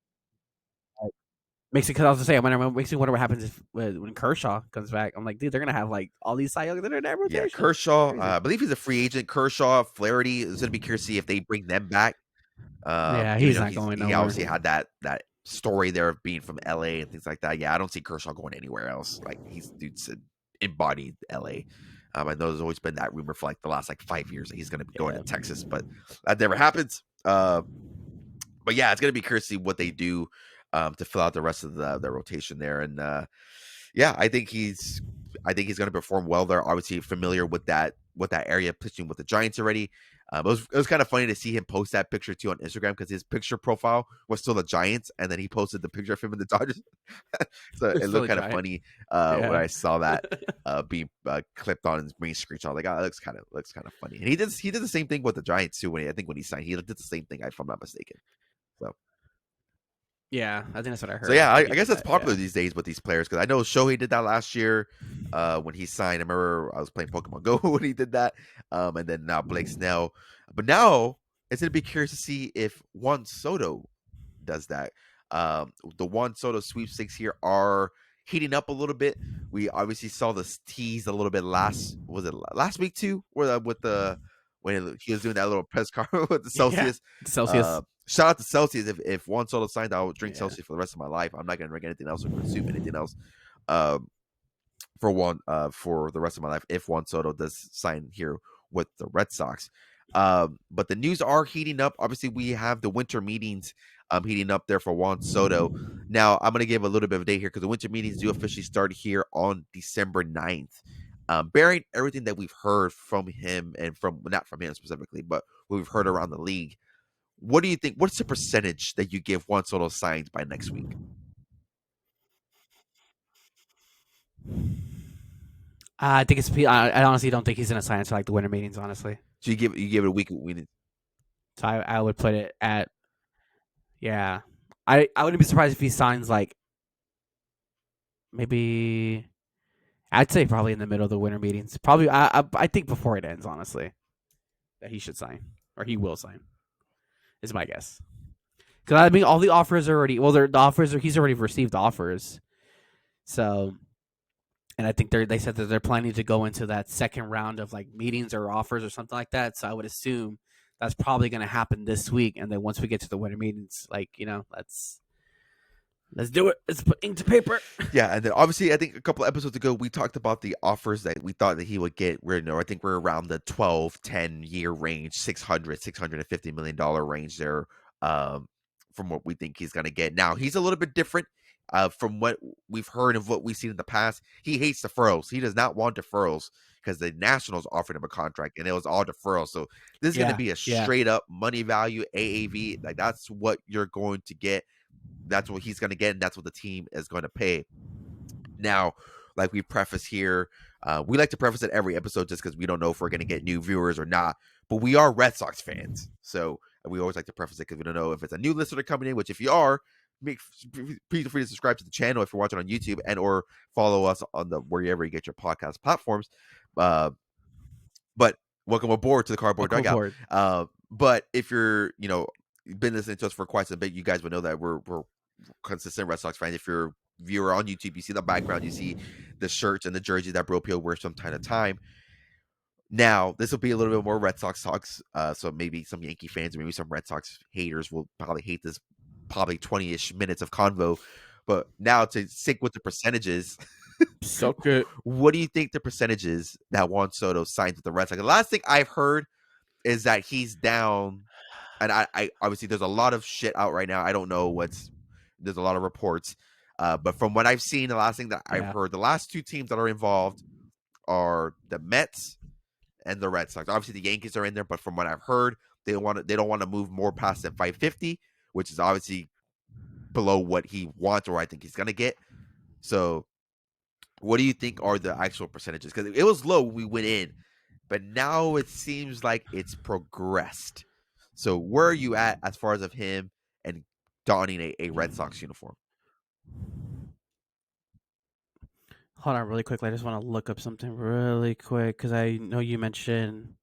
Makes it, because I was gonna say, makes me wonder what happens if when Kershaw comes back. I'm like, dude, they're gonna have like all these Cy Young that are in that Yeah, rotation. Kershaw. Crazy. I believe he's a free agent. Kershaw, Flaherty is going to be curious to see if they bring them back. Yeah, Even he's though not going he nowhere. obviously had that story there of being from LA and things like that. Yeah, I don't see Kershaw going anywhere else. Like he's dude's embodied LA. I know there's always been that rumor for like the last like 5 years that he's going to be going Yeah. to Texas, but that never happens. But yeah, it's going to be curious to see what they do to fill out the rest of the rotation there. And yeah, I think he's going to perform well there. Obviously, familiar with that area, pitching with the Giants already. It was kind of funny to see him post that picture too on Instagram, because his picture profile was still the Giants, and then he posted the picture of him in the Dodgers. So It's it still looked a kind of giant. funny when Yeah. I saw that being clipped on his main screen. So I was like, oh, that looks kind of funny. And he did the same thing with the Giants too. I think when he signed, he did the same thing, if I'm not mistaken. So Yeah, I think that's what I so heard. yeah, I I, think he I guess did that's that. popular Yeah. these days with these players, because I know Shohei did that last year when he signed. I remember I was playing Pokemon Go when he did that, and then now Blake Snell. But now it's gonna be curious to see if Juan Soto does that. The Juan Soto sweepstakes here are heating up a little bit. We obviously saw this tease a little bit last week too, where with the when he was doing that little press conference with the Yeah. Celsius. Celsius. Shout out to Celsius. If Juan Soto signed, I will drink Yeah. Celsius for the rest of my life. I'm not going to drink anything else or consume anything else. Um, for the rest of my life if Juan Soto does sign here with the Red Sox. But the news are heating up. Obviously, we have the winter meetings heating up there for Juan Soto. Now, I'm going to give a little bit of a date here, because the winter meetings do officially start here on December 9th. Bearing everything that we've heard from him, and from not from him specifically, but what we've heard around the league, what do you think? What's the percentage that you give Juan Soto signs by next week? I think I honestly don't think he's gonna sign until like the winter meetings. Honestly, So you give it a week. so I would put it at, yeah. I wouldn't be surprised if he signs like maybe, I'd say probably in the middle of the winter meetings. Probably I think before it ends. Honestly, that he should sign, or he will sign. Is my guess. Because I mean, all the offers are already, well, the offers are, he's already received offers. So, and I think they said that they're planning to go into that second round of like meetings or offers or something like that. So I would assume that's probably going to happen this week. And then once we get to the winter meetings, like let's do it. Let's put ink to paper. Yeah, and then obviously, I think a couple of episodes ago we talked about the offers that we thought that he would get. I think we're around the 12, 10 year range, 650 million dollar range there. Um, from what we think he's going to get. Now he's a little bit different. From what we've heard of what we've seen in the past, he hates deferrals. He does not want deferrals because the Nationals offered him a contract and it was all deferrals. So this is going to Yeah, be a yeah. straight up money value AAV. Like that's what you're going to get. That's what he's going to get, and that's what the team is going to pay. Now, like we preface here, we like to preface it every episode just because we don't know if we're going to get new viewers or not. But we are Red Sox fans, so we always like to preface it because we don't know if it's a new listener coming in. Which, if you are, please feel free to subscribe to the channel if you're watching on YouTube and or follow us on the wherever you get your podcast platforms. But welcome aboard to the Cardboard Dugout. But if you're, been listening to us for quite some bit, you guys would know that we're consistent Red Sox fans. If you're a viewer on YouTube, you see the background, you see the shirts and the jerseys that Bro Pio wears from time to time. Now, this will be a little bit more Red Sox talks. So maybe some Yankee fans or maybe some Red Sox haters will probably hate this probably 20-ish minutes of convo. But now to stick with the percentages. So good. What do you think the percentages that Juan Soto signed with the Red Sox? The last thing I've heard is that he's down. And I obviously there's a lot of shit out right now. I don't know there's a lot of reports. But from what I've seen, the last thing that I've heard, the last two teams that are involved are the Mets and the Red Sox. Obviously the Yankees are in there, but from what I've heard, they don't want to move more past than 550, which is obviously below what he wants or I think he's gonna get. So what do you think are the actual percentages? Because it was low when we went in, but now it seems like it's progressed. So where are you at as far as of him and donning a Red Sox uniform? Hold on really quickly. I just want to look up something really quick because I know you mentioned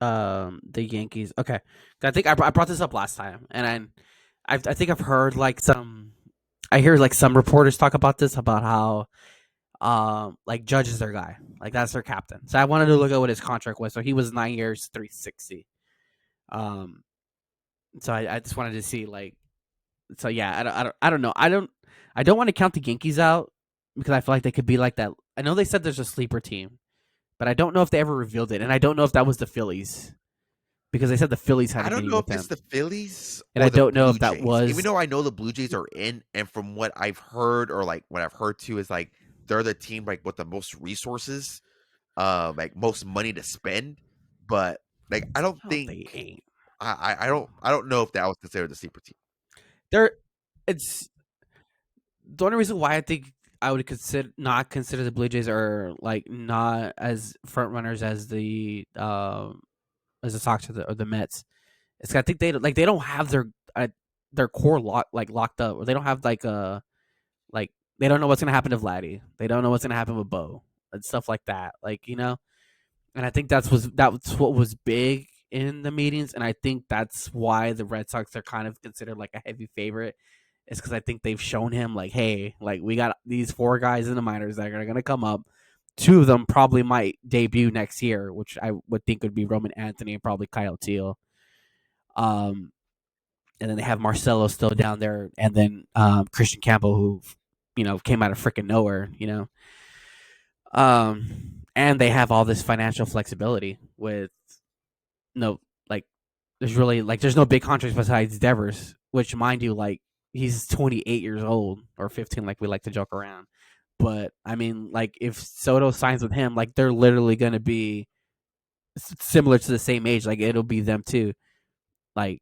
the Yankees. Okay. I think I brought this up last time, and I think I've heard I hear like some reporters talk about this about how like Judge is their guy, like that's their captain. So I wanted to look at what his contract was. So he was 9 years, 360. So I just wanted to see like, so yeah, I don't know. I don't want to count the Yankees out because I feel like they could be like that. I know they said there's a sleeper team, but I don't know if they ever revealed it, and I don't know if that was the Phillies because they said the Phillies had. I a don't meeting know with if them. it's the Phillies And or I the don't know Blue if that Jays. was. Even though I know the Blue Jays are in, and from what I've heard or like what I've heard too is like they're the team like with the most resources, like most money to spend. But like I don't Oh, think they ain't. I don't know if that was considered the sleeper team. They're it's the only reason why I think I would not consider the Blue Jays are like not as front runners as the Sox or the Mets. It's I think they don't have their core locked up, or they don't have like they don't know what's gonna happen to Vladdy. They don't know what's gonna happen with Bo and stuff like that. And I think that's what was big in the meetings, and I think that's why the Red Sox are kind of considered like a heavy favorite. Is because I think they've shown him like, hey, like we got these four guys in the minors that are gonna come up. Two of them probably might debut next year, which I would think would be Roman Anthony and probably Kyle Teal. Um, and then they have Marcelo still down there, and then Christian Campbell, who came out of freaking nowhere, and they have all this financial flexibility with no like there's no big contracts besides Devers, which mind you, like he's 28 years old or 15, like we like to joke around. But I mean, like if Soto signs with him, like they're literally gonna be similar to the same age. Like it'll be them too. Like,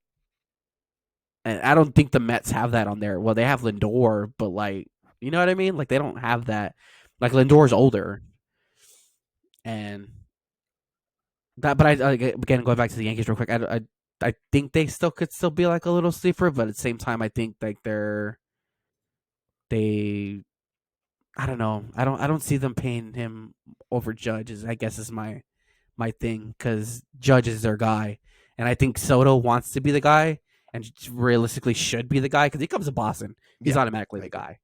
and I don't think the Mets have that on there. Well, they have Lindor, but like you know what I mean. Like they don't have that. Like Lindor's older, and that. But again going back to the Yankees real quick. I think they could still be like a little sleeper, but at the same time, I think like they. I don't know. I don't see them paying him over Judge. I guess is my thing because Judge is their guy, and I think Soto wants to be the guy and realistically should be the guy because he comes to Boston, he's Yeah, automatically I the agree. guy.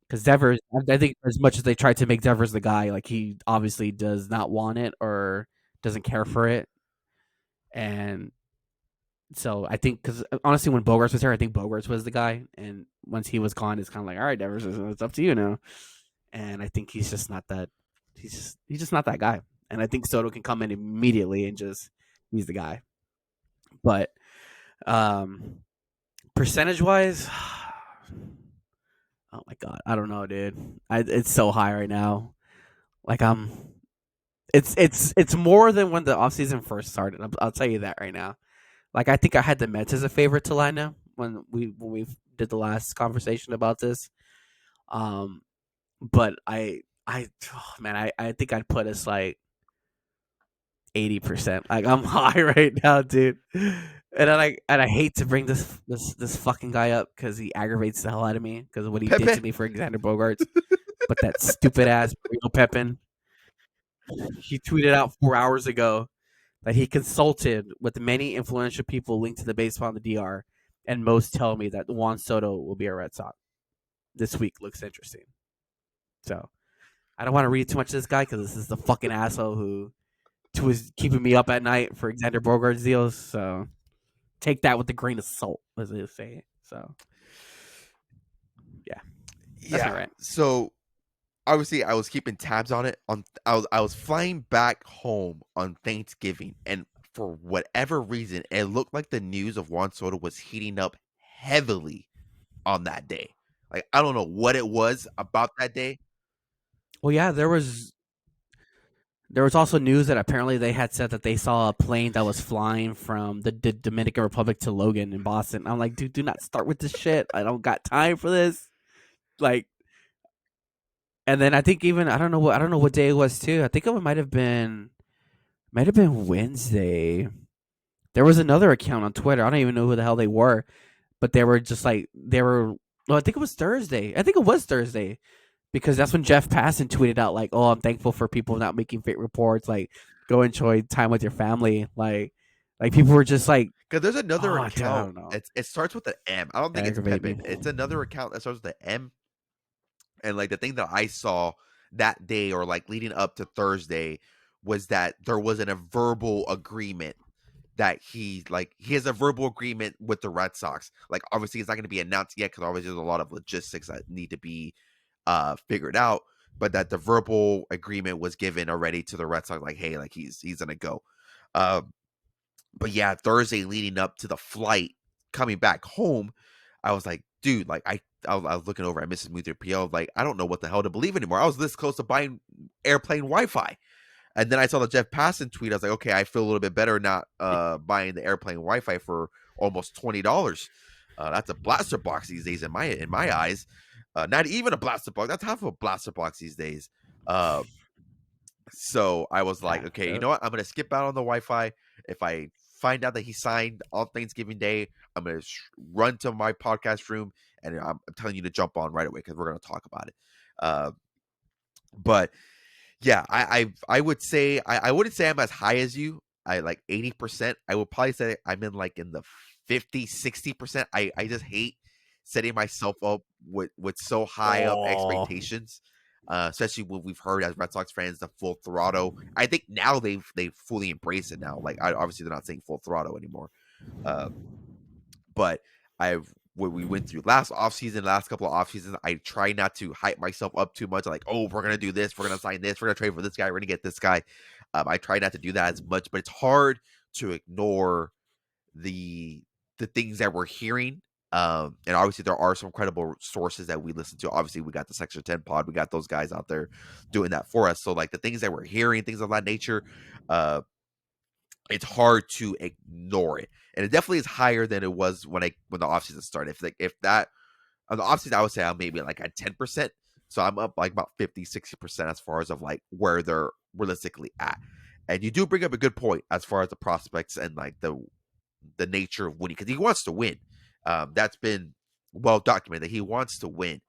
Because Devers, I think as much as they tried to make Devers the guy, like he obviously does not want it or doesn't care for it. And so I think because honestly, when Bogarts was here, I think Bogarts was the guy, and once he was gone, it's kind of like, all right, Devers, it's up to you now. And I think he's just not that. He's just not that guy. And I think Soto can come in immediately and just he's the guy. But um, percentage wise, oh my god, I don't know, dude. It's so high right now. Like it's more than when the offseason first started. I'll tell you that right now. Like I think I had the Mets as a favorite to line up when we did the last conversation about this. Um, but oh, man, I think I'd put us like 80%. Like I'm high right now, dude. And I hate to bring this fucking guy up because he aggravates the hell out of me because of what he did Pepe. to me for Alexander Bogarts. But that stupid ass Bruno Pepin, he tweeted out 4 hours ago that he consulted with many influential people linked to the baseball in the DR, and most tell me that Juan Soto will be a Red Sox this week. Looks interesting. So I don't want to read too much of this guy because this is the fucking asshole who was keeping me up at night for Alexander Bogarts deals. So take that with a grain of salt, as they say. So yeah, that's my Yeah. rant. So obviously I was keeping tabs on it. I was flying back home on Thanksgiving, and for whatever reason, it looked like the news of Juan Soto was heating up heavily on that day. Like I don't know what it was about that day. Well, yeah, there was also news that apparently they had said that they saw a plane that was flying from the Dominican Republic to Logan in Boston. I'm like, dude, do not start with this shit. I don't got time for this. Like, and then I think even I don't know what day it was too. I think it might have been Wednesday. There was another account on Twitter. I don't even know who the hell they were, but they were just like they were. Well, I think it was Thursday. I think it was Thursday because that's when Jeff Passan tweeted out like, "Oh, I'm thankful for people not making fake reports. Like, go enjoy time with your family." Like people were just like, Because there's another "Oh, dude, I account. don't know." It starts with an M. I don't think it's Aggravate me. Pepin. It's another account that starts with an M. And like the thing that I saw that day or like leading up to Thursday was that there wasn't a verbal agreement that he has a verbal agreement with the Red Sox. Like obviously it's not going to be announced yet because obviously there's a lot of logistics that need to be figured out. But that the verbal agreement was given already to the Red Sox, like hey, like he's gonna go. Um, but yeah, Thursday leading up to the flight coming back home, I was like, dude, like I was looking over at Mrs. Muther PL, like I don't know what the hell to believe anymore. I was this close to buying airplane Wi-Fi. And then I saw the Jeff Passan tweet. I was like, okay, I feel a little bit better not buying the airplane Wi-Fi for almost $20. That's a blaster box these days in my eyes. Not even a blaster box. That's half of a blaster box these days. Uh, so I was like, Yeah, okay, you yep. know what? I'm gonna skip out on the Wi-Fi. If I find out that he signed on Thanksgiving Day, I'm gonna run to my podcast room and I'm telling you to jump on right away because we're gonna talk about it. Uh, but yeah, I would say I wouldn't say I'm as high as you. I like 80%. I would probably say I'm in like in the 50, 60%. I just hate setting myself up with so high of Oh, expectations. Especially when we've heard as Red Sox fans the full throttle. I think now they've fully embraced it now. Like obviously they're not saying full throttle anymore. Uh, but I've when we went through last couple of off seasons, I try not to hype myself up too much. Like, oh, we're gonna do this, we're gonna sign this, we're gonna trade for this guy, we're gonna get this guy. I try not to do that as much, but it's hard to ignore the the things that we're hearing. And obviously there are some credible sources that we listen to. Obviously, we got the Section 10 pod, we got those guys out there doing that for us. So like the things that we're hearing, things of that nature, uh, it's hard to ignore it. And it definitely is higher than it was when the offseason started. If that on the offseason, I would say I'm maybe like at 10%. So I'm up like about 50, 60% as far as of like where they're realistically at. And you do bring up a good point as far as the prospects and like the nature of winning because he wants to win. That's been well documented that he wants to win.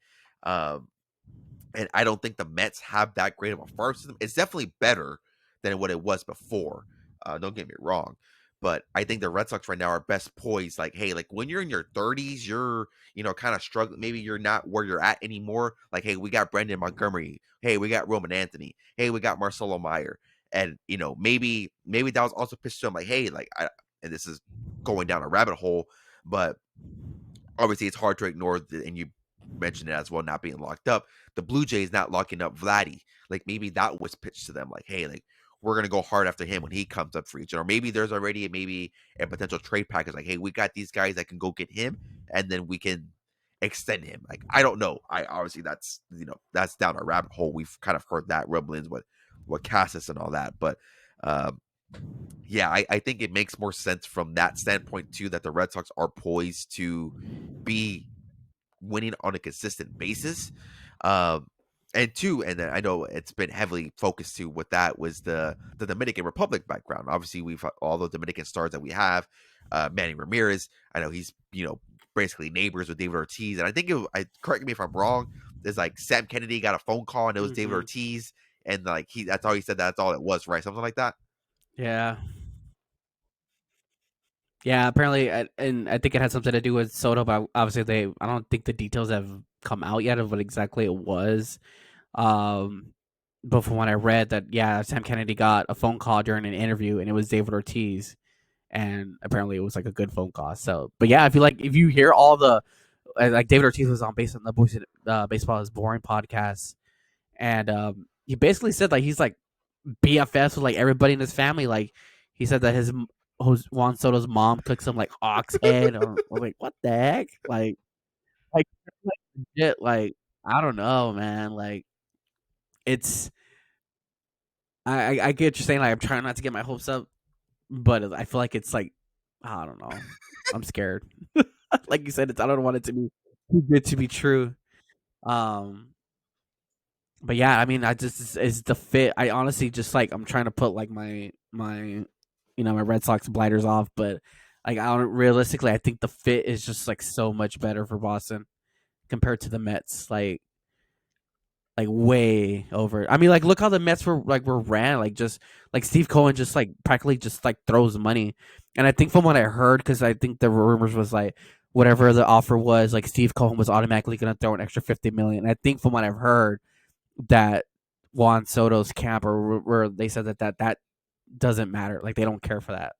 Um, and I don't think the Mets have that great of a farm system. It's definitely better than what it was before. Don't get me wrong, but I think the Red Sox right now are best poised. Like, hey, like when you're in your 30s, you're kind of struggling. Maybe you're not where you're at anymore. Like, hey, we got Brendan Montgomery. Hey, we got Roman Anthony. Hey, we got Marcelo Meyer. And maybe that was also pitched to him like, hey, like and this is going down a rabbit hole, but obviously it's hard to ignore and you mentioned it as well, not being locked up. The Blue Jays not locking up Vladdy. Like maybe that was pitched to them, like, hey, like we're gonna go hard after him when he comes up free agent. Or maybe there's already maybe a potential trade package, like, hey, we got these guys that can go get him, and then we can extend him. Like, I don't know. I obviously that's down a rabbit hole. We've kind of heard that rumblings with what Cassis and all that, but um yeah, I think it makes more sense from that standpoint too, that the Red Sox are poised to be winning on a consistent basis. Um, and then I know it's been heavily focused to with that was the Dominican Republic background. Obviously, we've all the Dominican stars that we have. Manny Ramirez, I know he's basically neighbors with David Ortiz, and I think correct me if I'm wrong. There's like Sam Kennedy got a phone call and it was David Ortiz, and like that's all he said. That's all it was, right? Something like that. Yeah. Yeah, apparently, and I think it had something to do with Soto, but obviously I don't think the details have come out yet of what exactly it was. Um, but from what I read, that yeah, Sam Kennedy got a phone call during an interview, and it was David Ortiz, and apparently it was like a good phone call. So, but yeah, if you hear all the like David Ortiz was on base on the Baseball is Boring podcast, and he basically said like he's like BFFs with like everybody in his family. Like he said that his Juan Soto's mom cooks him like ox head. Or like what the heck? Like legit. Like I don't know, man. Like it's I get what you're saying. Like I'm trying not to get my hopes up, but I feel like it's like I don't know. I'm scared. Like you said, I don't want it to be too good to be true. Um, but yeah, I mean, I just is the fit. I honestly just like I'm trying to put like my my Red Sox blinders off, but like I don't realistically, I think the fit is just like so much better for Boston compared to the Mets. Like way over. I mean, like look how the Mets were ran. Like just like Steve Cohen just like practically just like throws money, and I think from what I heard, because I think the rumors was like whatever the offer was, like Steve Cohen was automatically going to throw an extra 50 million. And I think from what I've heard that Juan Soto's camp or where they said that doesn't matter. Like they don't care for that.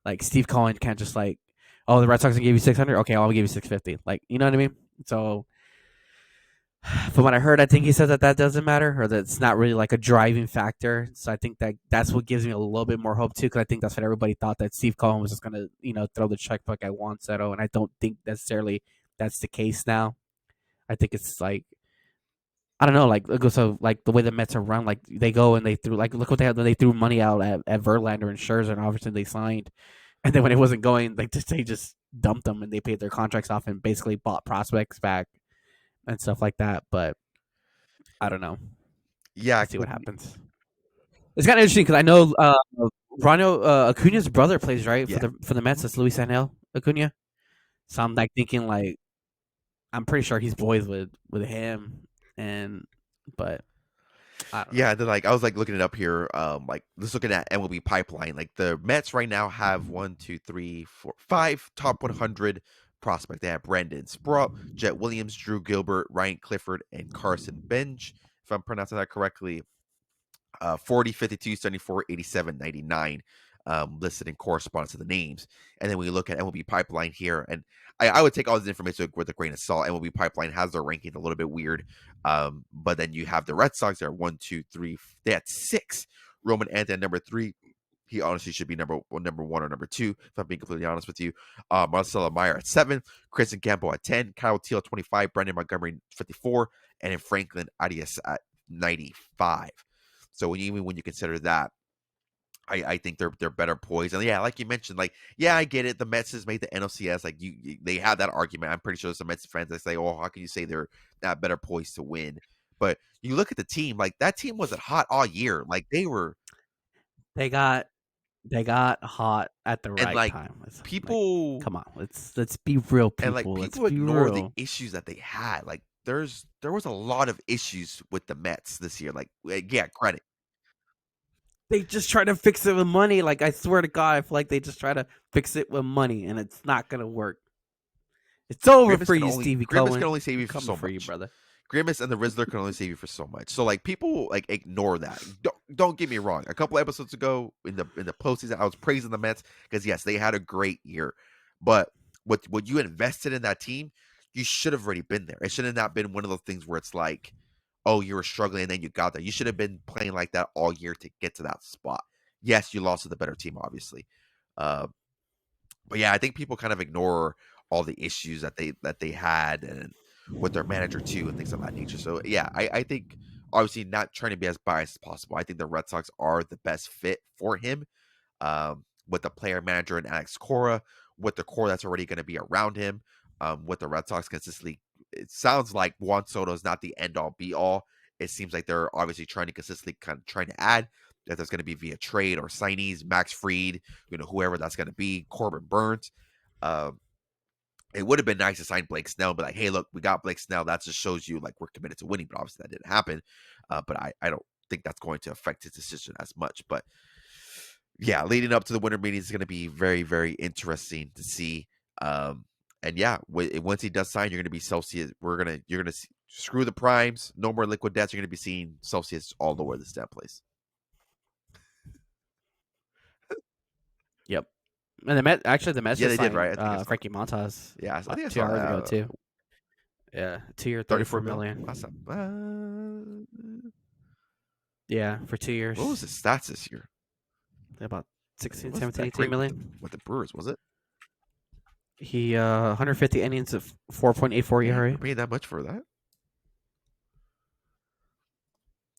Like Steve Cohen can't just like, oh, the Red Sox gave you 600. Okay, I'll give you 650. Like you know what I mean? So from what I heard, I think he said that doesn't matter or that it's not really like a driving factor. So I think that's what gives me a little bit more hope too, because I think that's what everybody thought, that Steve Cohen was just gonna throw the checkbook at Juan Soto, and I don't think necessarily that's the case now. I think it's like I don't know, like so like the way the Mets are run, like they go and they threw like look what they had, they threw money out at Verlander and Scherzer, and obviously they signed, and then when it wasn't going, like they just dumped them and they paid their contracts off and basically bought prospects back and stuff like that. But I don't know. Yeah, Let's see what happens. It's kind of interesting because I know Ronald Acuna's brother plays right yeah. for the Mets. That's Luis Angel Acuna. So I'm like thinking like I'm pretty sure he's boys with him, and but I don't know. Yeah, then like I was like looking it up here, like just looking at MLB pipeline. Like the Mets right now have 5 top 100 prospects. They have Brandon Sprout, Jet Williams, Drew Gilbert, Ryan Clifford, and Carson Bench, if I'm pronouncing that correctly. 40, 52, 74, 87, 99 listed in correspondence to the names. And then when you look at MLB Pipeline here, and I would take all this information with a grain of salt. MLB Pipeline has their ranking a little bit weird. But then you have the Red Sox. They're 1, 2, 3. They had 6. Roman Anthony number 3. He honestly should be number one or number 2, if I'm being completely honest with you. Marcelo Meyer at 7. Kristen Campbell at 10. Kyle Teal at 25. Brandon Montgomery 54. And then Franklin Arias at 95. So even when you consider that, I think they're better poised. And yeah, like you mentioned, like yeah, I get it. The Mets has made the NLCS. Like they have that argument. I'm pretty sure some Mets fans that say, "Oh, how can you say they're not better poised to win?" But you look at the team. Like that team wasn't hot all year. Like they were, They got hot at the and right like time. Like, people, come on, let's be real, and like people. Let's people be ignore the real. issues that they had. Like there was a lot of issues with the Mets this year. Like yeah, credit. They just try to fix it with money. Like I swear to God, I feel like they just try to fix it with money, and it's not gonna work. It's over for you, Stevie Grimace can Cohen. only save I'm you for coming so for you, much. brother. Grimace and the Rizzler can only save you for so much. So like people like ignore that. Don't get me wrong. A couple episodes ago in the postseason, I was praising the Mets because yes, they had a great year, but what you invested in that team, you should have already been there. It should have not been one of those things where it's like, oh, you were struggling and then you got there. You should have been playing like that all year to get to that spot. Yes, you lost to the better team, obviously. Uh, but yeah, I think people kind of ignore all the issues that they had and with their manager too and things of that nature. So yeah, I think obviously not trying to be as biased as possible. I think the Red Sox are the best fit for him, with the player manager and Alex Cora, with the core that's already going to be around him, with the Red Sox consistently. It sounds like Juan Soto is not the end all be all. It seems like they're obviously trying to consistently kind of trying to add that there's going to be via trade or signees, Max Fried, whoever that's going to be, Corbin Burns. Um, it would have been nice to sign Blake Snell, but like, hey, look, we got Blake Snell. That just shows you like we're committed to winning. But obviously that didn't happen. But I don't think that's going to affect his decision as much. But yeah, leading up to the winter meeting is going to be very, very interesting to see. And yeah, once he does sign, you're going to be Celsius. You're gonna screw the primes. No more liquid debts. You're going to be seeing Celsius all over this damn place. Yep. And the Mets Yeah, just they did, signed right? I think I saw. Frankie Montas Yeah, I think I saw 2 hours ago that. too. Yeah, 2 year, 34 34 mil. That's million. not. Yeah, for 2 years. What was his stats this year? About It 16, wasn't 17, that 18 great million. with the Brewers, was it? He 150 innings of 4.84 Dang, ERA. we're paying that much for that.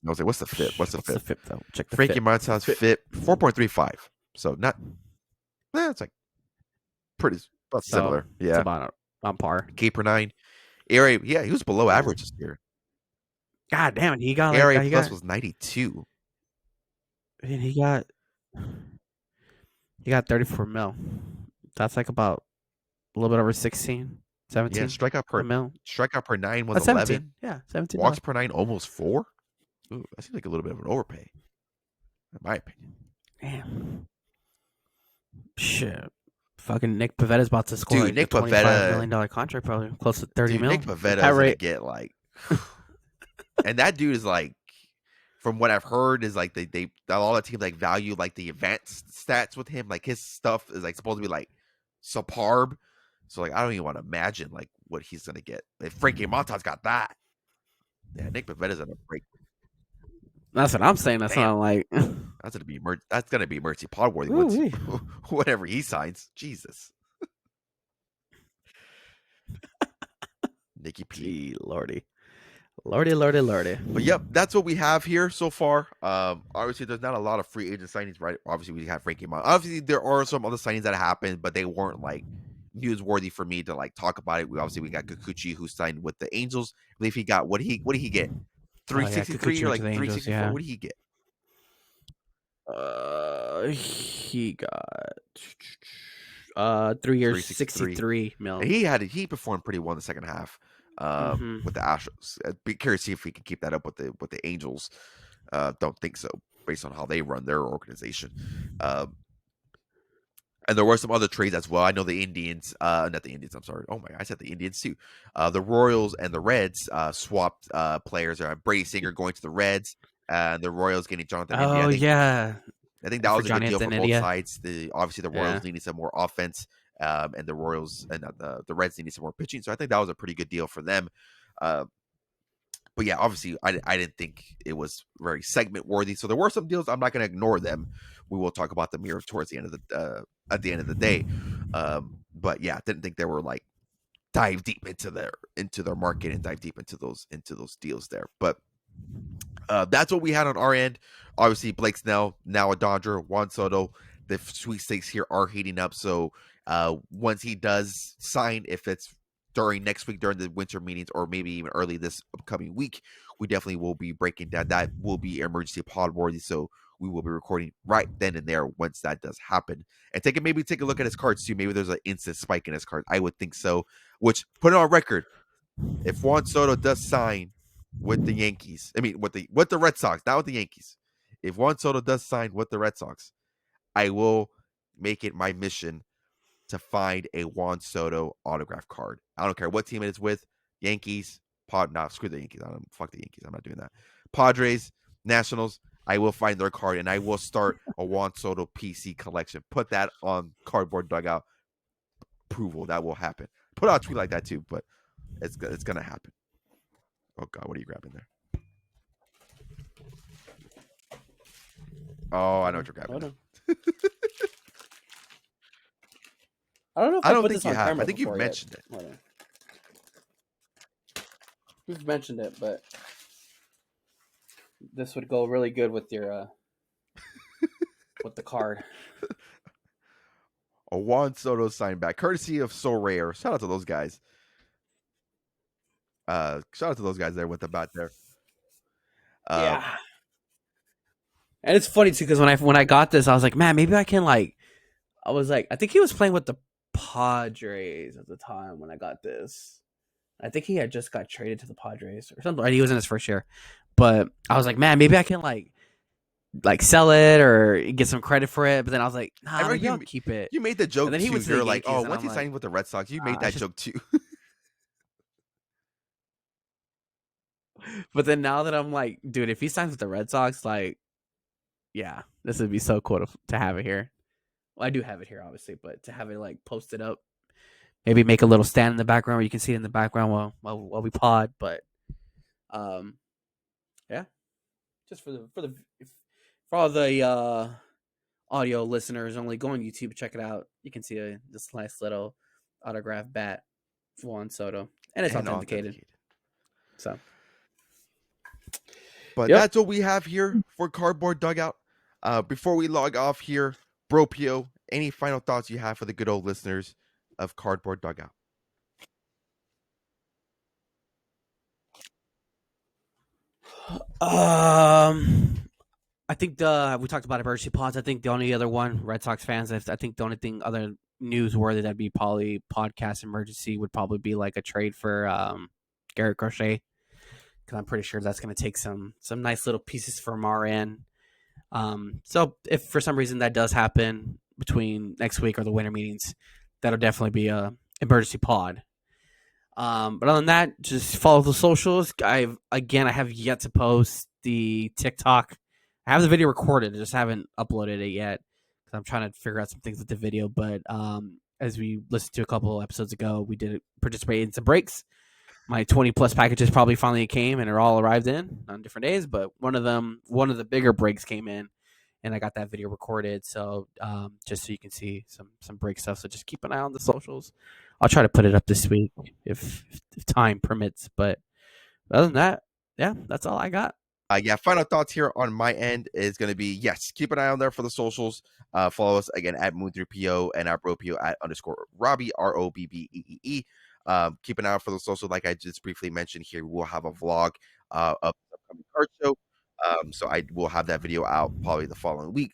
I was like, what's the FIP? What's the What's the FIP? FIP though? Check the Frankie FIP. Montas FIP 4.35. So not. It's like pretty about So similar. it's Yeah. about on par. K per nine. ERA, yeah, he was below average this year. God damn it, he got like ERA plus was 92. he got he got 34 mil. That's like about a little bit over 16, Yeah, 17 a mil. strikeout per nine was That's 17. 11. Yeah, 17 Walks mil. per nine almost 4. Ooh, that seems like a little bit of an overpay, in my opinion. Damn. Shit. Fucking Nick Pavetta's about to score Dude, like a Nick $25 Pavetta, million contract, probably close to 30 mil. Nick Pavetta That is gonna rate. get like, and that dude is like, from what I've heard, is like they all the teams like value like the advanced stats with him. Like his stuff is like supposed to be like superb. So like I don't even want to imagine like what he's gonna get. If Frankie Montas got that, yeah, Nick Pavetta's gonna break. That's what I'm saying. That's what Damn, I'm like. that's gonna be Mercy Podworthy once Ooh-wee. whatever he signs. Jesus, Nicky P. Gee, lordy. Lordy, lordy, lordy. But yep, that's what we have here so far. Obviously, there's not a lot of free agent signings, right? Obviously, we have Frankie Montas. Obviously, there are some other signings that happened, but they weren't like newsworthy for me to like talk about it. We got Kikuchi who signed with the Angels. I believe he got what did he get? Oh yeah, 363 Kikuchi or went to like the Angels. 364? Yeah. What did he get? He got 3 years, 363. 63 mil. And he performed pretty well in the second half with the Astros. I'd be curious to see if we can keep that up with the Angels. Don't think so, based on how they run their organization. And there were some other trades as well. I know the Indians, not the Indians. I'm sorry. Oh my, I said the Indians too. The Royals and the Reds swapped players. Brady Singer going to the Reds, and the Royals getting Jonathan India. Oh yeah, I think that for was a good Johnny deal for both India. sides. Obviously the Royals Yeah. needed some more offense, and the Royals and the Reds needed some more pitching. So I think that was a pretty good deal for them. Uh, but yeah, obviously I didn't think it was very segment worthy. So there were some deals. I'm not going to ignore them. We will talk about them here towards the end of the at the end of the day. But yeah, didn't think they were like dive deep into their market and dive deep into those deals there. But that's what we had on our end. Obviously, Blake Snell, now a Dodger, Juan Soto. The sweepstakes here are heating up. So once he does sign, if it's during next week, during the winter meetings, or maybe even early this upcoming week, we definitely will be breaking down. That will be emergency pod worthy. So we will be recording right then and there once that does happen. And maybe take a look at his cards too. Maybe there's an instant spike in his cards. I would think so. Which, put it on record, if Juan Soto does sign with the Yankees, I mean with the Red Sox, not with the Yankees. If Juan Soto does sign with the Red Sox, I will make it my mission to find a Juan Soto autograph card. I don't care what team it is with, Yankees, Screw the Yankees. Fuck the Yankees. I'm not doing that. Padres, Nationals. I will find their card and I will start a Juan Soto PC collection. Put that on Cardboard Dugout. Approval. That will happen. Put out a tweet like that too, but it's gonna happen. Oh God, what are you grabbing there? Oh, I know what you're grabbing. I don't know if I I don't put think this you on have. camera I think you've before mentioned yet. it. You've mentioned it, but this would go really good with your with the card. A Juan Soto sign back, courtesy of So Rare. Shout out to those guys. Shout out to those guys there with the bat there. Yeah. And it's funny too because when I got this, I was like, man, maybe I can like. I was like, I think he was playing with the Padres at the time when I got this. I think he had just got traded to the Padres or something. He was in his first year, but I was like, man, maybe I can like sell it or get some credit for it. But then I was like, nah, maybe I'll keep it. You made the joke and then he too. went to You're the like, Yankees, oh, and once I'm he like, signed with the Red Sox, you made that joke too. But then now that I'm like, dude, if he signs with the Red Sox, like, yeah, this would be so cool to have it here. Well, I do have it here, obviously, but to have it like posted up, maybe make a little stand in the background where you can see it in the background while we pod. But, yeah, just for all the audio listeners, only go on YouTube, check it out. You can see this nice little autograph bat for Juan Soto, and it's authenticated. So. But that's what we have here for Cardboard Dugout. Before we log off here, Bro Pio, any final thoughts you have for the good old listeners of Cardboard Dugout? I think we talked about emergency pods. I think the only other one, Red Sox fans, I think the only thing other newsworthy that'd be probably podcast emergency would probably be like a trade for Garrett Crochet, because I'm pretty sure that's going to take some nice little pieces from our end. So if for some reason that does happen between next week or the winter meetings, that'll definitely be a emergency pod. But other than that, just follow the socials. I have yet to post the TikTok. I have the video recorded, I just haven't uploaded it yet because I'm trying to figure out some things with the video. But as we listened to a couple episodes ago, we did participate in some breaks. My 20 plus packages probably finally came and are all arrived in on different days, but one of the bigger breaks came in, and I got that video recorded. So just so you can see some break stuff. So just keep an eye on the socials. I'll try to put it up this week if time permits. But other than that, yeah, that's all I got. Final thoughts here on my end is going to be, yes, keep an eye on there for the socials. Follow us again at Moon3PO and our Bro PO at _ Robbie, ROBBEE. Keep an eye out for the social. Like I just briefly mentioned here, we'll have a vlog of the upcoming card show. So I will have that video out probably the following week.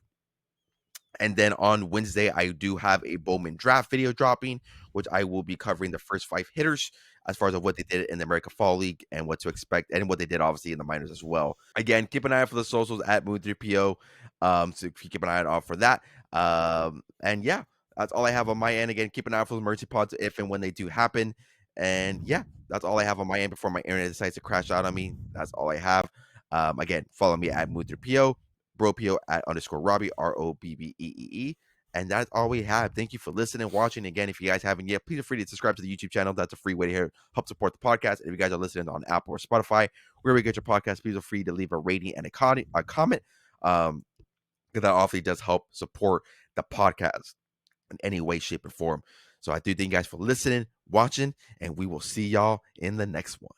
And then on Wednesday, I do have a Bowman Draft video dropping, which I will be covering the first 5 hitters as far as what they did in the American Fall League and what to expect and what they did obviously in the minors as well. Again, keep an eye out for the socials at Moon3PO. So keep an eye out for that. And yeah, that's all I have on my end. Again, keep an eye out for the emergency pods if and when they do happen. And yeah, that's all I have on my end before my internet decides to crash out on me. That's all I have. Again, follow me at Moon3PO. Bropio at _ Robbie, ROBBEE. And that's all we have. Thank you for listening, watching. Again, if you guys haven't yet, please feel free to subscribe to the YouTube channel. That's a free way to help support the podcast. And if you guys are listening on Apple or Spotify, wherever you get your podcast, please feel free to leave a rating and a comment. Because that awfully does help support the podcast in any way, shape, or form. So I do thank you guys for listening, watching, and we will see y'all in the next one.